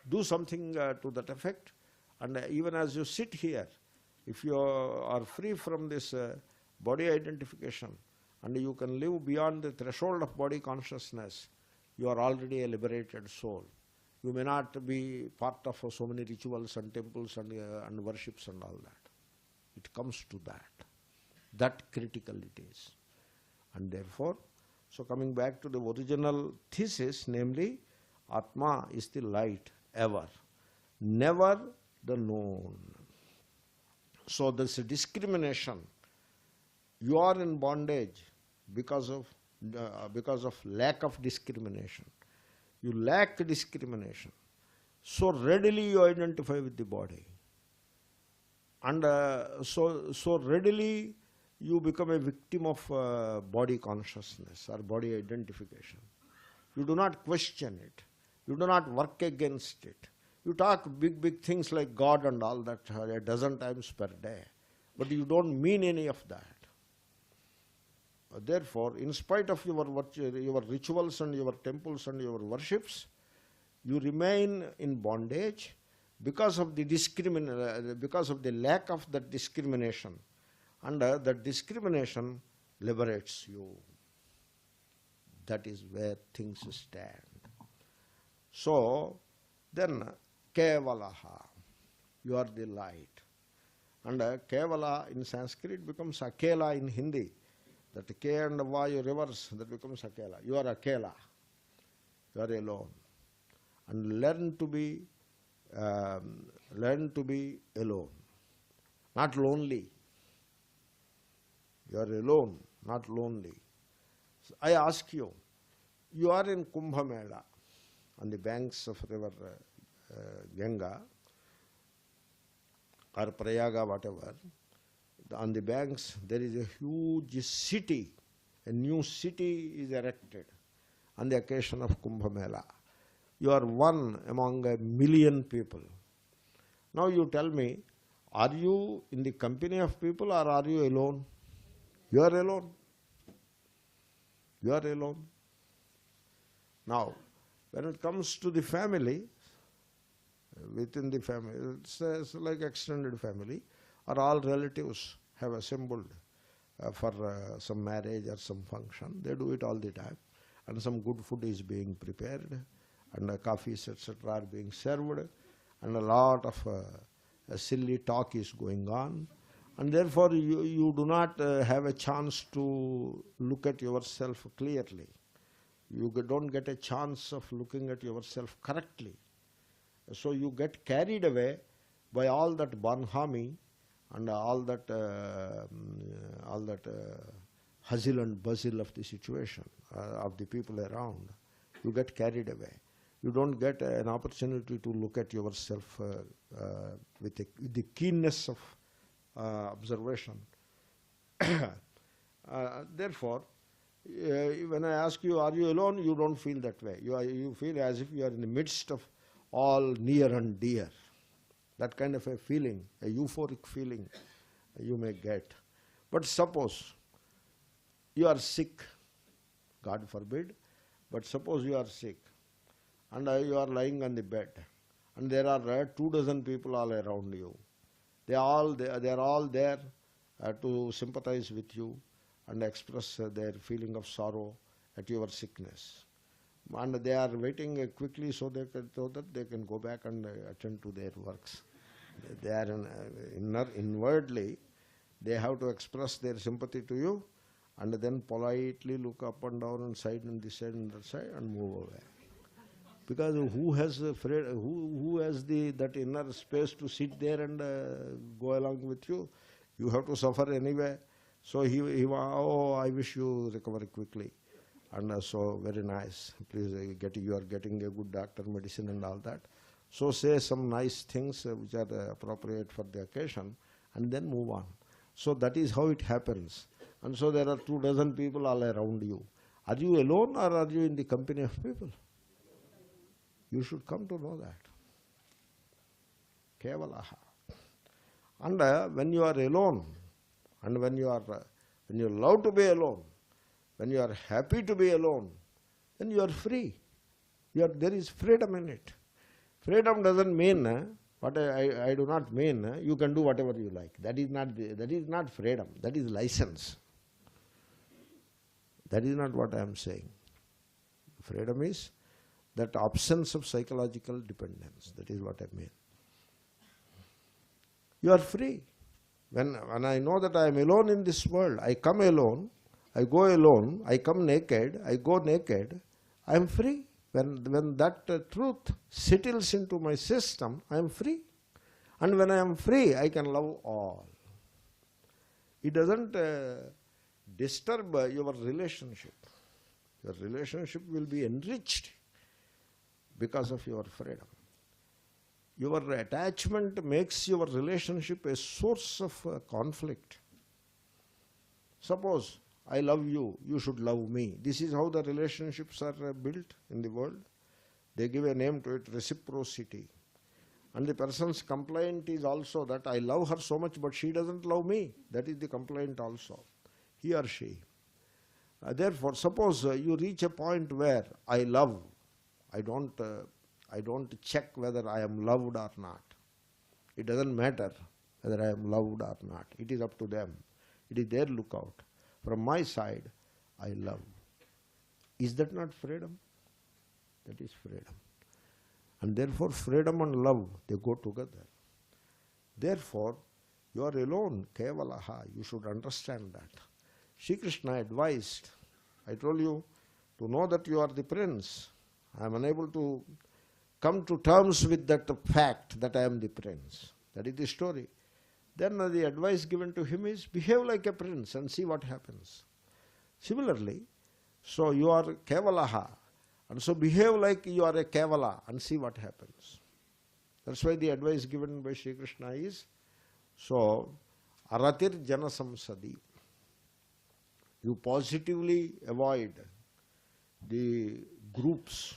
Do something to that effect, and even as you sit here, if you are free from this body identification and you can live beyond the threshold of body consciousness, you are already a liberated soul. You may not be part of so many rituals and temples and worships and all that. It comes to that. That critical it is. And therefore, so coming back to the original thesis, namely, Atma is the light ever, never the known. So this discrimination, you are in bondage because of lack of discrimination. You lack discrimination. So readily you identify with the body. And so readily you become a victim of body consciousness or body identification. You do not question it. You do not work against it. You talk big things like God and all that a dozen times per day, but you don't mean any of that. Therefore, in spite of your rituals and your temples and your worships, you remain in bondage because of the lack of that discrimination. And that discrimination liberates you. That is where things stand. So, then, Kevalaha, you are the light. And Kevala in Sanskrit becomes Akela in Hindi. That K and Va you reverse, that becomes Akela. You are Akela. You are alone. And learn to be alone. Not lonely. You are alone, not lonely. So I ask you, you are in Kumbh Mela on the banks of river Ganga or Prayaga, whatever. On the banks there is a huge city, a new city is erected on the occasion of Kumbh Mela. You are one among 1 million people. Now you tell me, are you in the company of people or are you alone? You are alone. You are alone. Now, when it comes to the family, within the family, it's like extended family, or all relatives have assembled for some marriage or some function. They do it all the time. And some good food is being prepared, and coffees, etc. are being served, and a lot of silly talk is going on. And therefore, you do not have a chance to look at yourself clearly. You don't get a chance of looking at yourself correctly. So you get carried away by all that bonhomie and all that hustle and bustle of the situation, of the people around. You get carried away. You don't get an opportunity to look at yourself with the keenness of observation. Therefore, when I ask you, are you alone? You don't feel that way. You feel as if you are in the midst of all near and dear. That kind of a feeling, a euphoric feeling you may get. But suppose you are sick, God forbid, but suppose you are sick and you are lying on the bed and there are 24 people all around you. They are all there to sympathize with you and express their feeling of sorrow at your sickness. And they are waiting quickly so that they can go back and attend to their works. They are inwardly, they have to express their sympathy to you and then politely look up and down and side and this side and that side and move away. Because who has that inner space to sit there and go along with you? You have to suffer anyway. So oh, I wish you recover quickly. And so very nice. Please you are getting a good doctor, medicine and all that. So say some nice things which are appropriate for the occasion and then move on. So that is how it happens. And so there are 24 people all around you. Are you alone or are you in the company of people? You should come to know that. Kevalaha. And when you are alone, and when you love to be alone, when you are happy to be alone, then you are free. There is freedom in it. Freedom doesn't mean, what I do not mean, you can do whatever you like. That is not freedom. That is license. That is not what I am saying. Freedom is that absence of psychological dependence. That is what I mean. You are free. When I know that I am alone in this world, I come alone, I go alone, I come naked, I go naked, I am free. When that truth settles into my system, I am free. And when I am free, I can love all. It doesn't disturb your relationship. Your relationship will be enriched because of your freedom. Your attachment makes your relationship a source of conflict. Suppose I love you, you should love me. This is how the relationships are built in the world. They give a name to it, reciprocity. And the person's complaint is also that I love her so much but she doesn't love me. That is the complaint also. He or she. Therefore, suppose you reach a point where I love, I don't check whether I am loved or not. It doesn't matter whether I am loved or not. It is up to them. It is their lookout. From my side, I love. Is that not freedom? That is freedom. And therefore, freedom and love, they go together. Therefore, you are alone, kevalaha. You should understand that. Sri Krishna advised, I told you, to know that you are the prince. I am unable to come to terms with that fact that I am the prince. That is the story. Then the advice given to him is, behave like a prince and see what happens. Similarly, so you are kevalaha, and so behave like you are a kevala and see what happens. That's why the advice given by Sri Krishna is, so, aratir jana samsadi. You positively avoid the groups,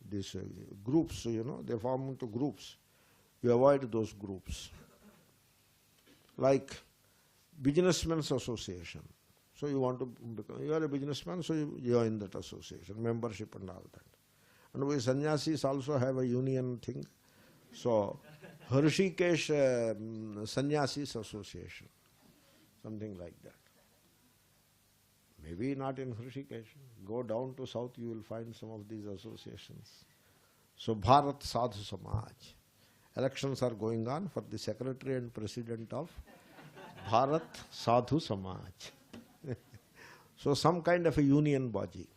these groups, they form into groups. You avoid those groups. Like businessmen's association. So you want to become, you are a businessman, so you join that association, membership and all that. And we sannyasis also have a union thing. So Rishikesh Sannyasis Association, something like that. Maybe not in Rishikesh. Go down to south, you will find some of these associations. So Bharat Sadhu Samaj. Elections are going on for the secretary and president of Bharat Sadhu Samaj. So some kind of a union body.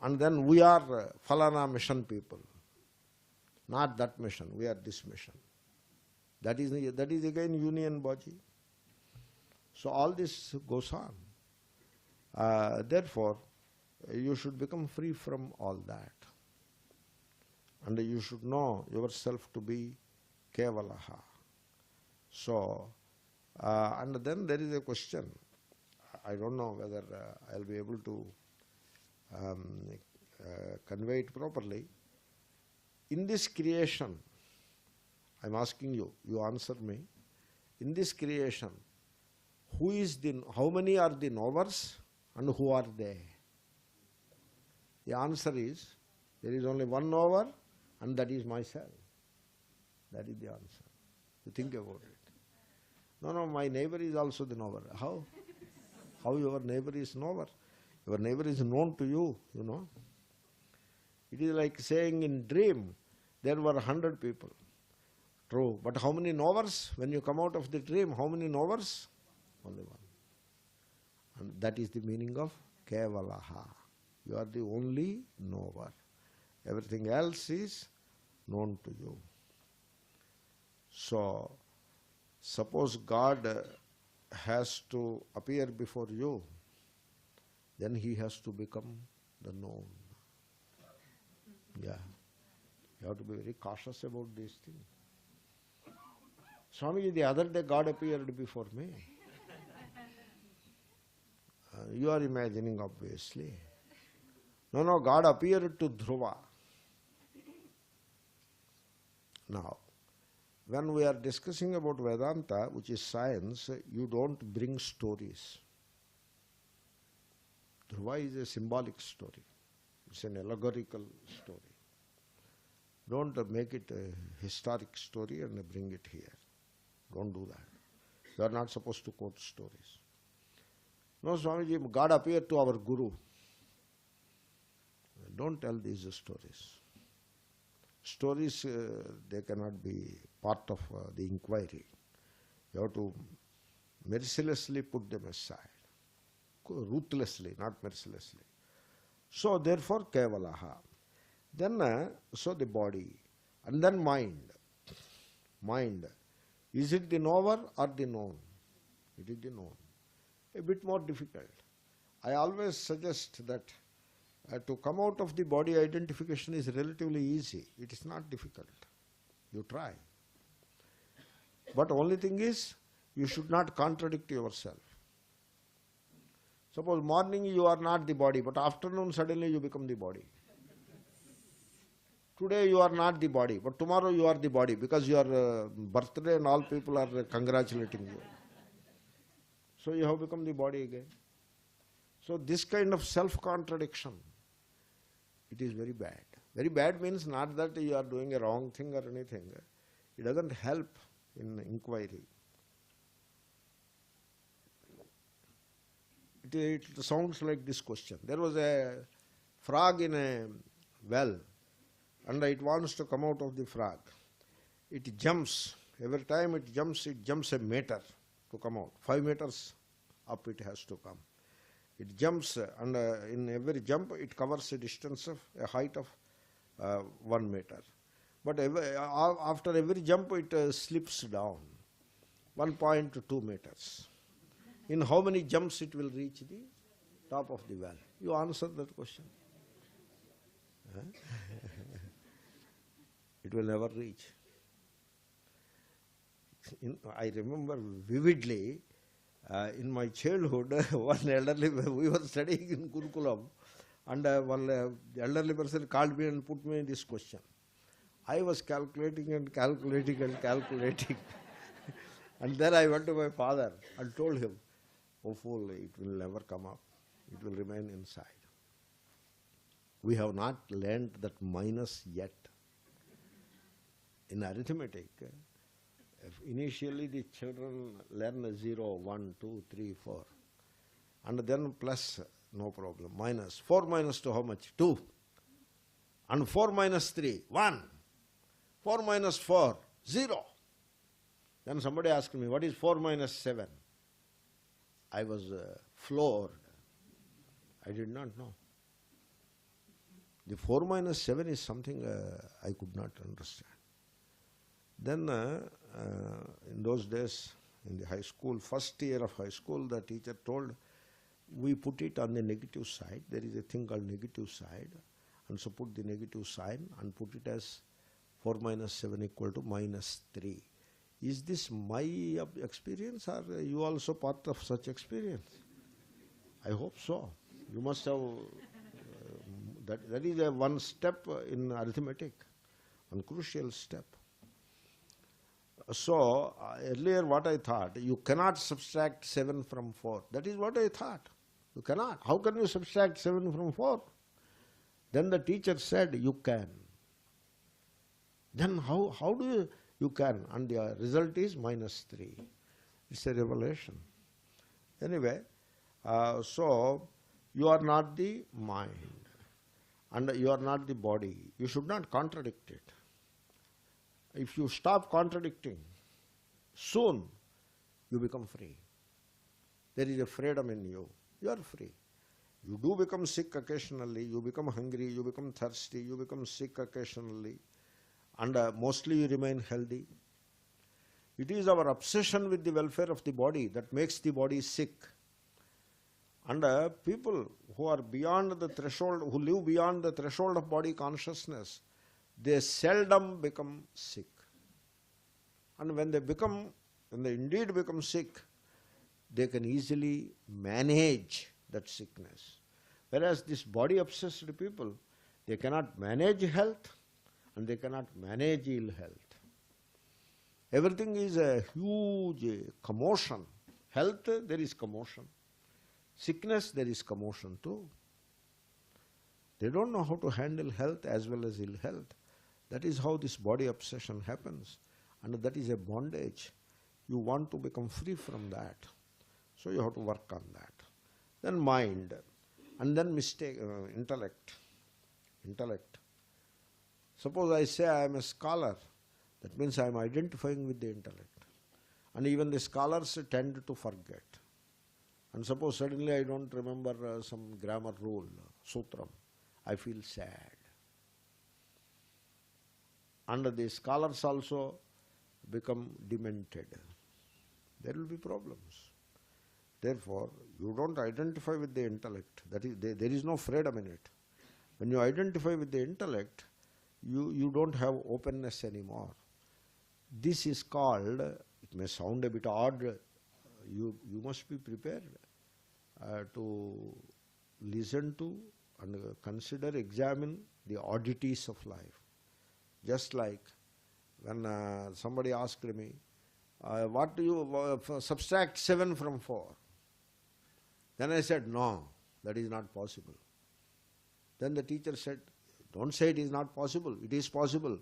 And then we are Falana mission people. Not that mission, we are this mission. That is again union body. So all this goes on. Therefore, you should become free from all that. And you should know yourself to be kevalaha. So, and then there is a question. I don't know whether I'll be able to convey it properly. In this creation, I'm asking you, you answer me. In this creation, how many are the knowers and who are they? The answer is, there is only one knower and that is myself. That is the answer. You think about it. No, no, my neighbor is also the knower. How? How your neighbor is knower? Your neighbor is known to you, you know. It is like saying in dream, there were 100 people. True. But how many knowers? When you come out of the dream, how many knowers? Only one. And that is the meaning of Kevalaha. You are the only knower. Everything else is known to you. So, suppose God has to appear before you, then he has to become the known. Yeah. You have to be very cautious about these things. Swamiji, the other day God appeared before me. You are imagining, obviously. No, no, God appeared to Dhruva. Now, when we are discussing about Vedanta, which is science, you don't bring stories. Dhruva is a symbolic story. It's an allegorical story. Don't make it a historic story and bring it here. Don't do that. You are not supposed to quote stories. No, Swamiji, God appeared to our Guru. Don't tell these stories. Stories, they cannot be part of the inquiry. You have to mercilessly put them aside. Ruthlessly, not mercilessly. So, therefore, Kevalaha. Then, so the body. And then mind. Mind. Is it the knower or the known? It is the known. A bit more difficult. I always suggest that to come out of the body identification is relatively easy. It is not difficult. You try. But only thing is, you should not contradict yourself. Suppose morning you are not the body, but afternoon suddenly you become the body. Today you are not the body, but tomorrow you are the body because your birthday and all people are congratulating you. So you have become the body again. So this kind of self-contradiction, it is very bad. Very bad means not that you are doing a wrong thing or anything. It doesn't help in inquiry. It sounds like this question. There was a frog in a well, and it wants to come out of the frog. It jumps. Every time it jumps a meter to come out. 5 meters up it has to come. It jumps, and in every jump it covers a distance of a height of 1 meter. But after every jump it slips down 1.2 meters. In how many jumps it will reach the top of the well? You answer that question. It will never reach. I remember vividly, in my childhood, one elderly, we were studying in Gurukulam, and one elderly person called me and put me this question. I was calculating and calculating and calculating. And then I went to my father and told him, "Oh fool, it will never come up. It will remain inside." We have not learned that minus yet. In arithmetic, initially the children learn 0, 1, 2, 3, 4. And then plus, no problem. Minus. 4 minus 2, how much? 2. And 4 minus 3, 1. 4 minus 4, 0. Then somebody asked me, what is 4 minus 7? I was floored. I did not know. The 4 minus 7 is something I could not understand. Then in those days, in the high school, first year of high school, the teacher told, we put it on the negative side. There is a thing called negative side. And so put the negative sign and put it as 4 minus 7 equal to minus 3. Is this my experience, or are you also part of such experience? I hope so. You must have, that is a one step in arithmetic, one crucial step. So, earlier what I thought, you cannot subtract 7 from 4. That is what I thought. You cannot. How can you subtract 7 from 4? Then the teacher said, you can. Then how do you can? And the result is minus 3. It's a revelation. Anyway, so you are not the mind and you are not the body. You should not contradict it. If you stop contradicting, soon you become free. There is a freedom in you. You are free. You do become sick occasionally, you become hungry, you become thirsty, you become sick occasionally, and mostly you remain healthy. It is our obsession with the welfare of the body that makes the body sick. And people who are beyond the threshold, who live beyond the threshold of body consciousness, they seldom become sick. And when they indeed become sick, they can easily manage that sickness. Whereas this body obsessed people, they cannot manage health and they cannot manage ill health. Everything is a huge commotion. Health, there is commotion. Sickness, there is commotion too. They don't know how to handle health as well as ill health. That is how this body obsession happens. And that is a bondage. You want to become free from that. So you have to work on that. Then mind. And then intellect. Intellect. Suppose I say I am a scholar. That means I am identifying with the intellect. And even the scholars tend to forget. And suppose suddenly I don't remember some grammar rule, sutram. I feel sad. And the scholars also become demented. There will be problems. Therefore, you don't identify with the intellect. That is, there is no freedom in it. When you identify with the intellect, you don't have openness anymore. This is called, it may sound a bit odd, you must be prepared to listen to and consider, examine the oddities of life. Just like when somebody asked me, what do you subtract 7 from 4? Then I said, no, that is not possible. Then the teacher said, don't say it is not possible, it is possible.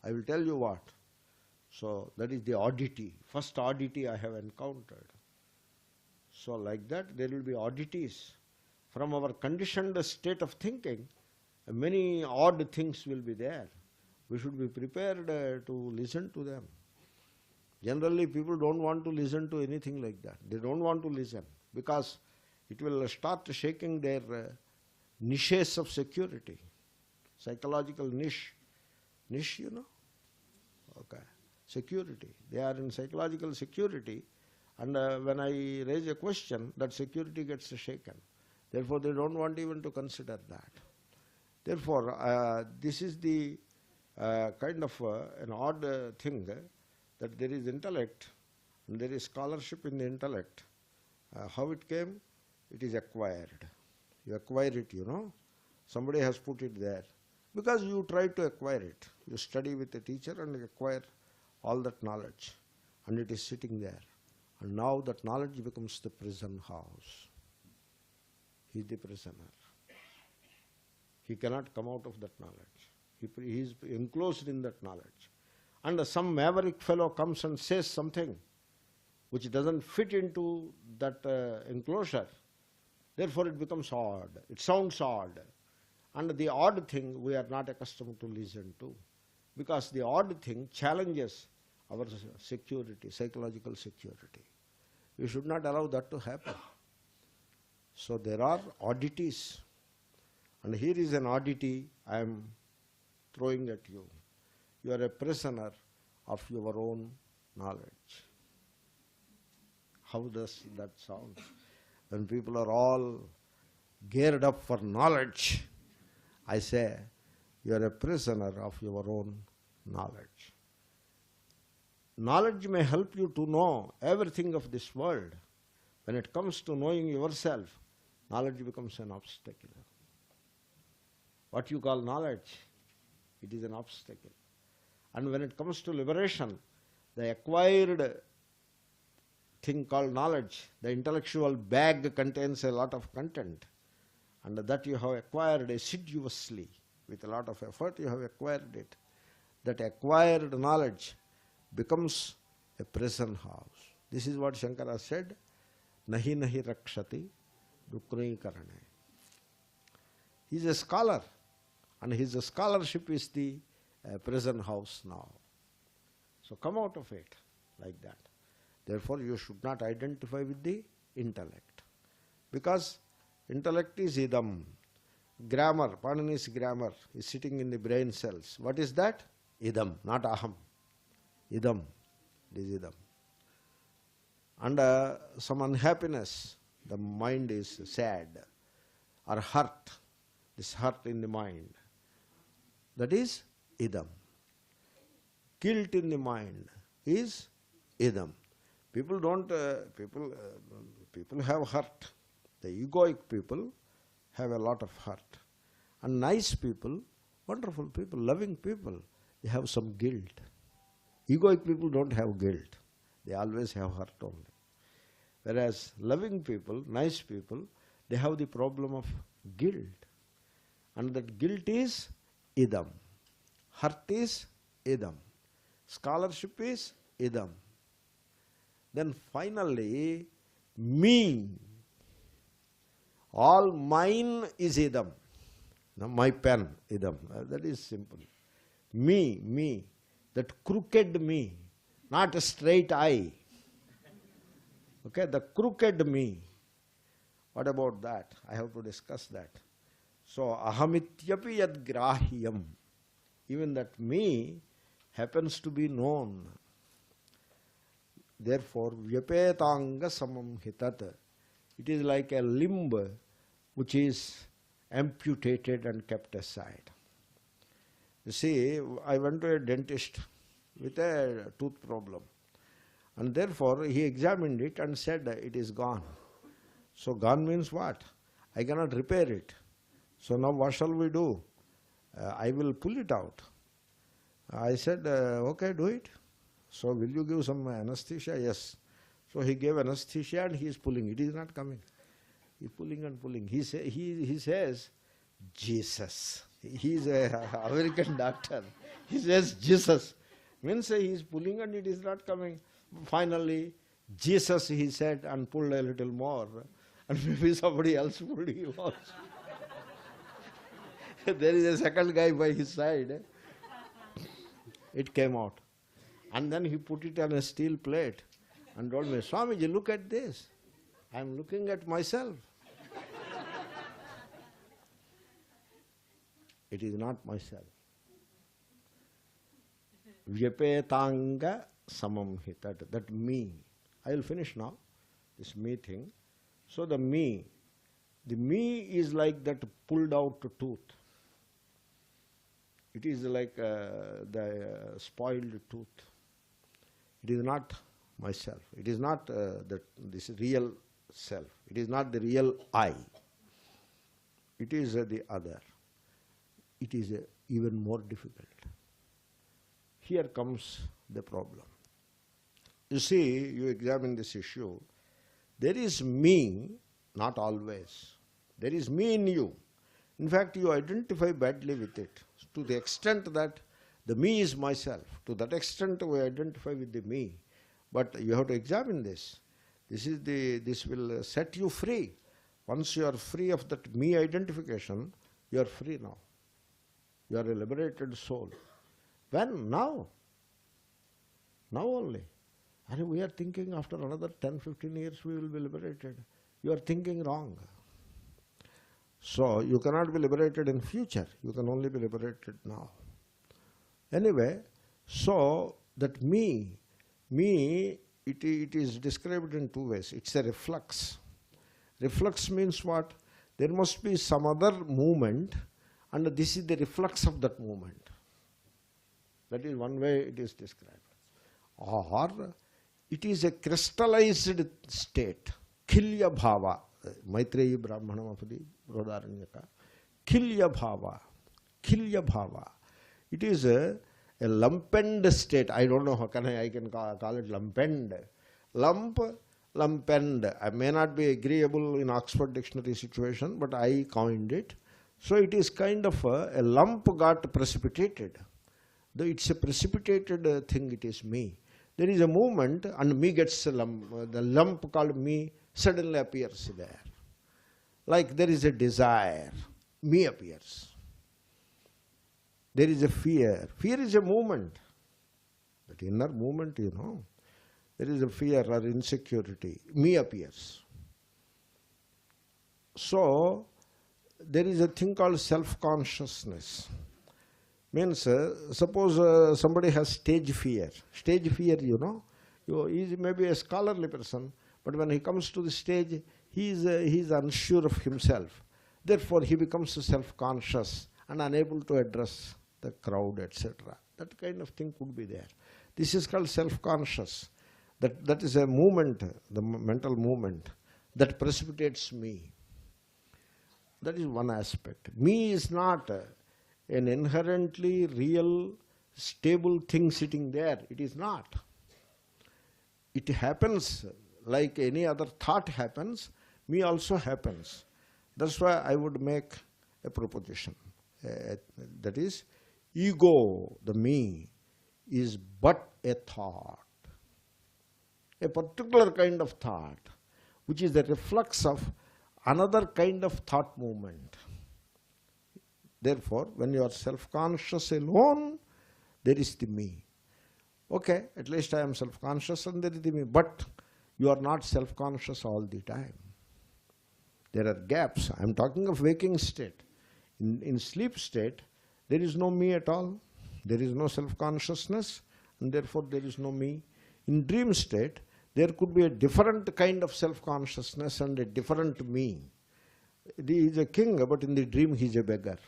I will tell you what. So that is the oddity, first oddity I have encountered. So like that there will be oddities. From our conditioned state of thinking, many odd things will be there. We should be prepared to listen to them. Generally people don't want to listen to anything like that. They don't want to listen because it will start shaking their niches of security. Psychological niche, you know? Okay. Security. They are in psychological security, and when I raise a question, that security gets shaken. Therefore, they don't want even to consider that. Therefore, this is the kind of an odd thing that there is intellect and there is scholarship in the intellect. How it came? It is acquired. You acquire it, you know. Somebody has put it there. Because you try to acquire it. You study with a teacher and acquire all that knowledge. And it is sitting there. And now that knowledge becomes the prison house. He is the prisoner. He cannot come out of that knowledge. He is enclosed in that knowledge. And some maverick fellow comes and says something which doesn't fit into that enclosure. Therefore it becomes odd. It sounds odd. And the odd thing we are not accustomed to listen to. Because the odd thing challenges our security, psychological security. We should not allow that to happen. So there are oddities. And here is an oddity I am throwing at you. You are a prisoner of your own knowledge. How does that sound? When people are all geared up for knowledge, I say, you are a prisoner of your own knowledge. Knowledge may help you to know everything of this world. When it comes to knowing yourself, knowledge becomes an obstacle. What you call knowledge, it is an obstacle. And when it comes to liberation, the acquired thing called knowledge, the intellectual bag contains a lot of content. And that you have acquired assiduously, with a lot of effort you have acquired it. That acquired knowledge becomes a prison house. This is what Shankara said, nahi nahi rakshati dukrai karane. He is a scholar, and his scholarship is the prison house now. So come out of it like that. Therefore, you should not identify with the intellect, because intellect is idam. Grammar, Panini's grammar is sitting in the brain cells. What is that? Idam, not aham. Idam, it is idam. And some unhappiness, the mind is sad, or hurt, this hurt in the mind, that is idam. Guilt in the mind is idam. People don't, people have hurt. The egoic people have a lot of hurt. And nice people, wonderful people, loving people, they have some guilt. Egoic people don't have guilt. They always have hurt only. Whereas loving people, nice people, they have the problem of guilt. And that guilt is idam. Hurt is idam. Scholarship is idam. Then finally, me. All mine is idam. Now my pen, idam. That is simple. Me. That crooked me, not a straight eye. Okay, the crooked me. What about that? I have to discuss that. So, ahamityapi yad grahyam. Even that me happens to be known. Therefore, vyapetanga samam hitat. It is like a limb which is amputated and kept aside. You see, I went to a dentist with a tooth problem. And therefore, he examined it and said, it is gone. So, gone means what? I cannot repair it. So, now what shall we do? I will pull it out. I said, okay, do it. So, will you give some anesthesia? Yes. So, he gave anesthesia and he is pulling. It is not coming. He is pulling and pulling. He says, Jesus. He is an American doctor. He says, Jesus. Means he is pulling and it is not coming. Finally, Jesus, he said, and pulled a little more. And maybe somebody else pulled him also. There is a second guy by his side. It came out. And then he put it on a steel plate and told me, Swamiji, look at this. I am looking at myself. It is not myself. Vyapetanga samam hitat. That me. I will finish now, this me thing. So the me is like that pulled out tooth. It is like the spoiled tooth. It is not myself. It is not this real self. It is not the real I. It is the other. It is even more difficult. Here comes the problem. You see, you examine this issue. There is me, not always. There is me in you. In fact, you identify badly with it to the extent that the me is myself. To that extent, we identify with the me. But you have to examine this. This will set you free. Once you are free of that me identification, you are free now. You are a liberated soul. When? Now. Now only. And we are thinking after another 10-15 years we will be liberated. You are thinking wrong. So you cannot be liberated in future. You can only be liberated now. Anyway, so that me, it is described in two ways. It's a reflex. Reflex means what? There must be some other movement, and this is the reflex of that movement. That is one way it is described. Or it is a crystallized state. Khilya bhava. Maitreyi Brahmanam of the Rodaranyaka. Khilya bhava. Khilya bhava. It is a lumpened state. I don't know how I can call it lumpened. Lumpend. I may not be agreeable in Oxford Dictionary situation, but I coined it. So it is kind of a lump got precipitated. Though it's a precipitated thing, it is me. There is a movement and me gets a lump. The lump called me suddenly appears there. Like there is a desire, me appears. There is a fear. Fear is a movement. That inner movement, you know. There is a fear or insecurity. Me appears. So, there is a thing called self-consciousness. Means, suppose somebody has stage fear. Stage fear, you know, he is maybe a scholarly person, but when he comes to the stage, he is unsure of himself. Therefore, he becomes self-conscious and unable to address the crowd, etc. That kind of thing could be there. This is called self-conscious. That is a movement, the mental movement, that precipitates me. That is one aspect. Me is not an inherently real, stable thing sitting there. It is not. It happens like any other thought happens, me also happens. That's why I would make a proposition. That is, ego, the me, is but a thought. A particular kind of thought, which is the reflex of another kind of thought movement. Therefore, when you are self-conscious alone, there is the me. Okay, at least I am self-conscious and there is the me. But you are not self-conscious all the time. There are gaps. I am talking of waking state. In sleep state, there is no me at all. There is no self-consciousness, and therefore there is no me. In dream state, there could be a different kind of self-consciousness and a different me. He is a king, but in the dream he is a beggar.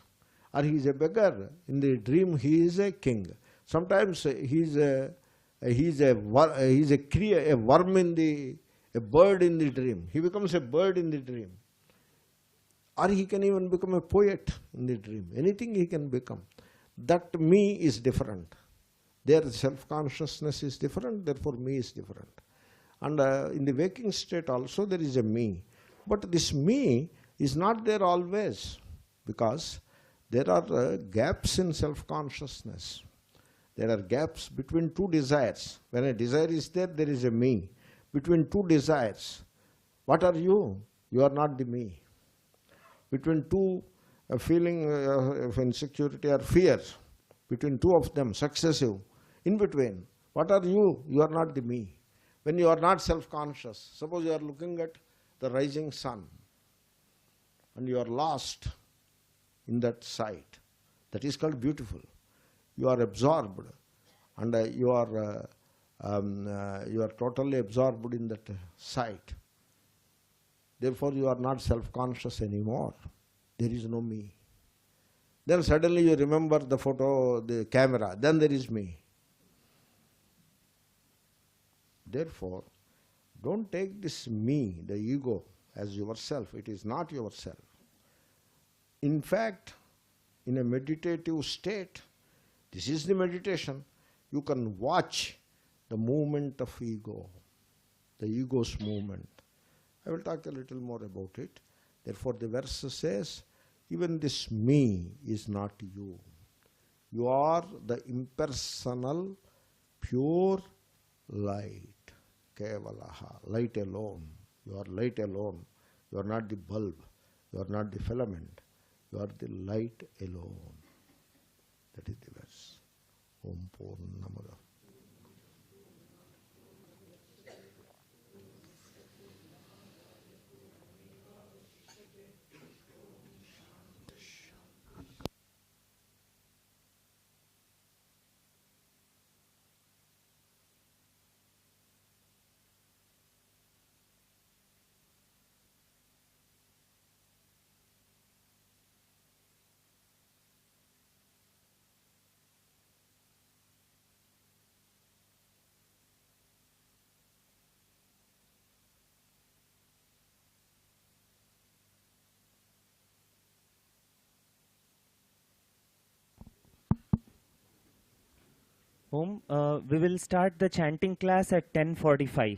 Or he is a beggar, in the dream he is a king. Sometimes he is a worm in a bird in the dream. He becomes a bird in the dream. Or he can even become a poet in the dream. Anything he can become. That me is different. Their self-consciousness is different, therefore me is different. And in the waking state also there is a me. But this me is not there always, because there are gaps in self-consciousness. There are gaps between two desires. When a desire is there, there is a me. Between two desires, what are you? You are not the me. Between two feeling of insecurity or fear, between two of them, successive, in between, what are you? You are not the me. When you are not self-conscious, suppose you are looking at the rising sun and you are lost in that sight. That is called beautiful. You are absorbed and you are totally absorbed in that sight. Therefore, you are not self-conscious anymore. There is no me. Then suddenly you remember the photo, the camera. Then there is me. Therefore, don't take this me, the ego, as yourself. It is not yourself. In fact, in a meditative state, this is the meditation, you can watch the movement of ego, the ego's movement. I will talk a little more about it. Therefore, the verse says, even this me is not you. You are the impersonal, pure light. Kevalaha, light alone. You are light alone. You are not the bulb. You are not the filament. You are the light alone. That is the verse. Om Purnamada. Om, we will start the chanting class at 10:45.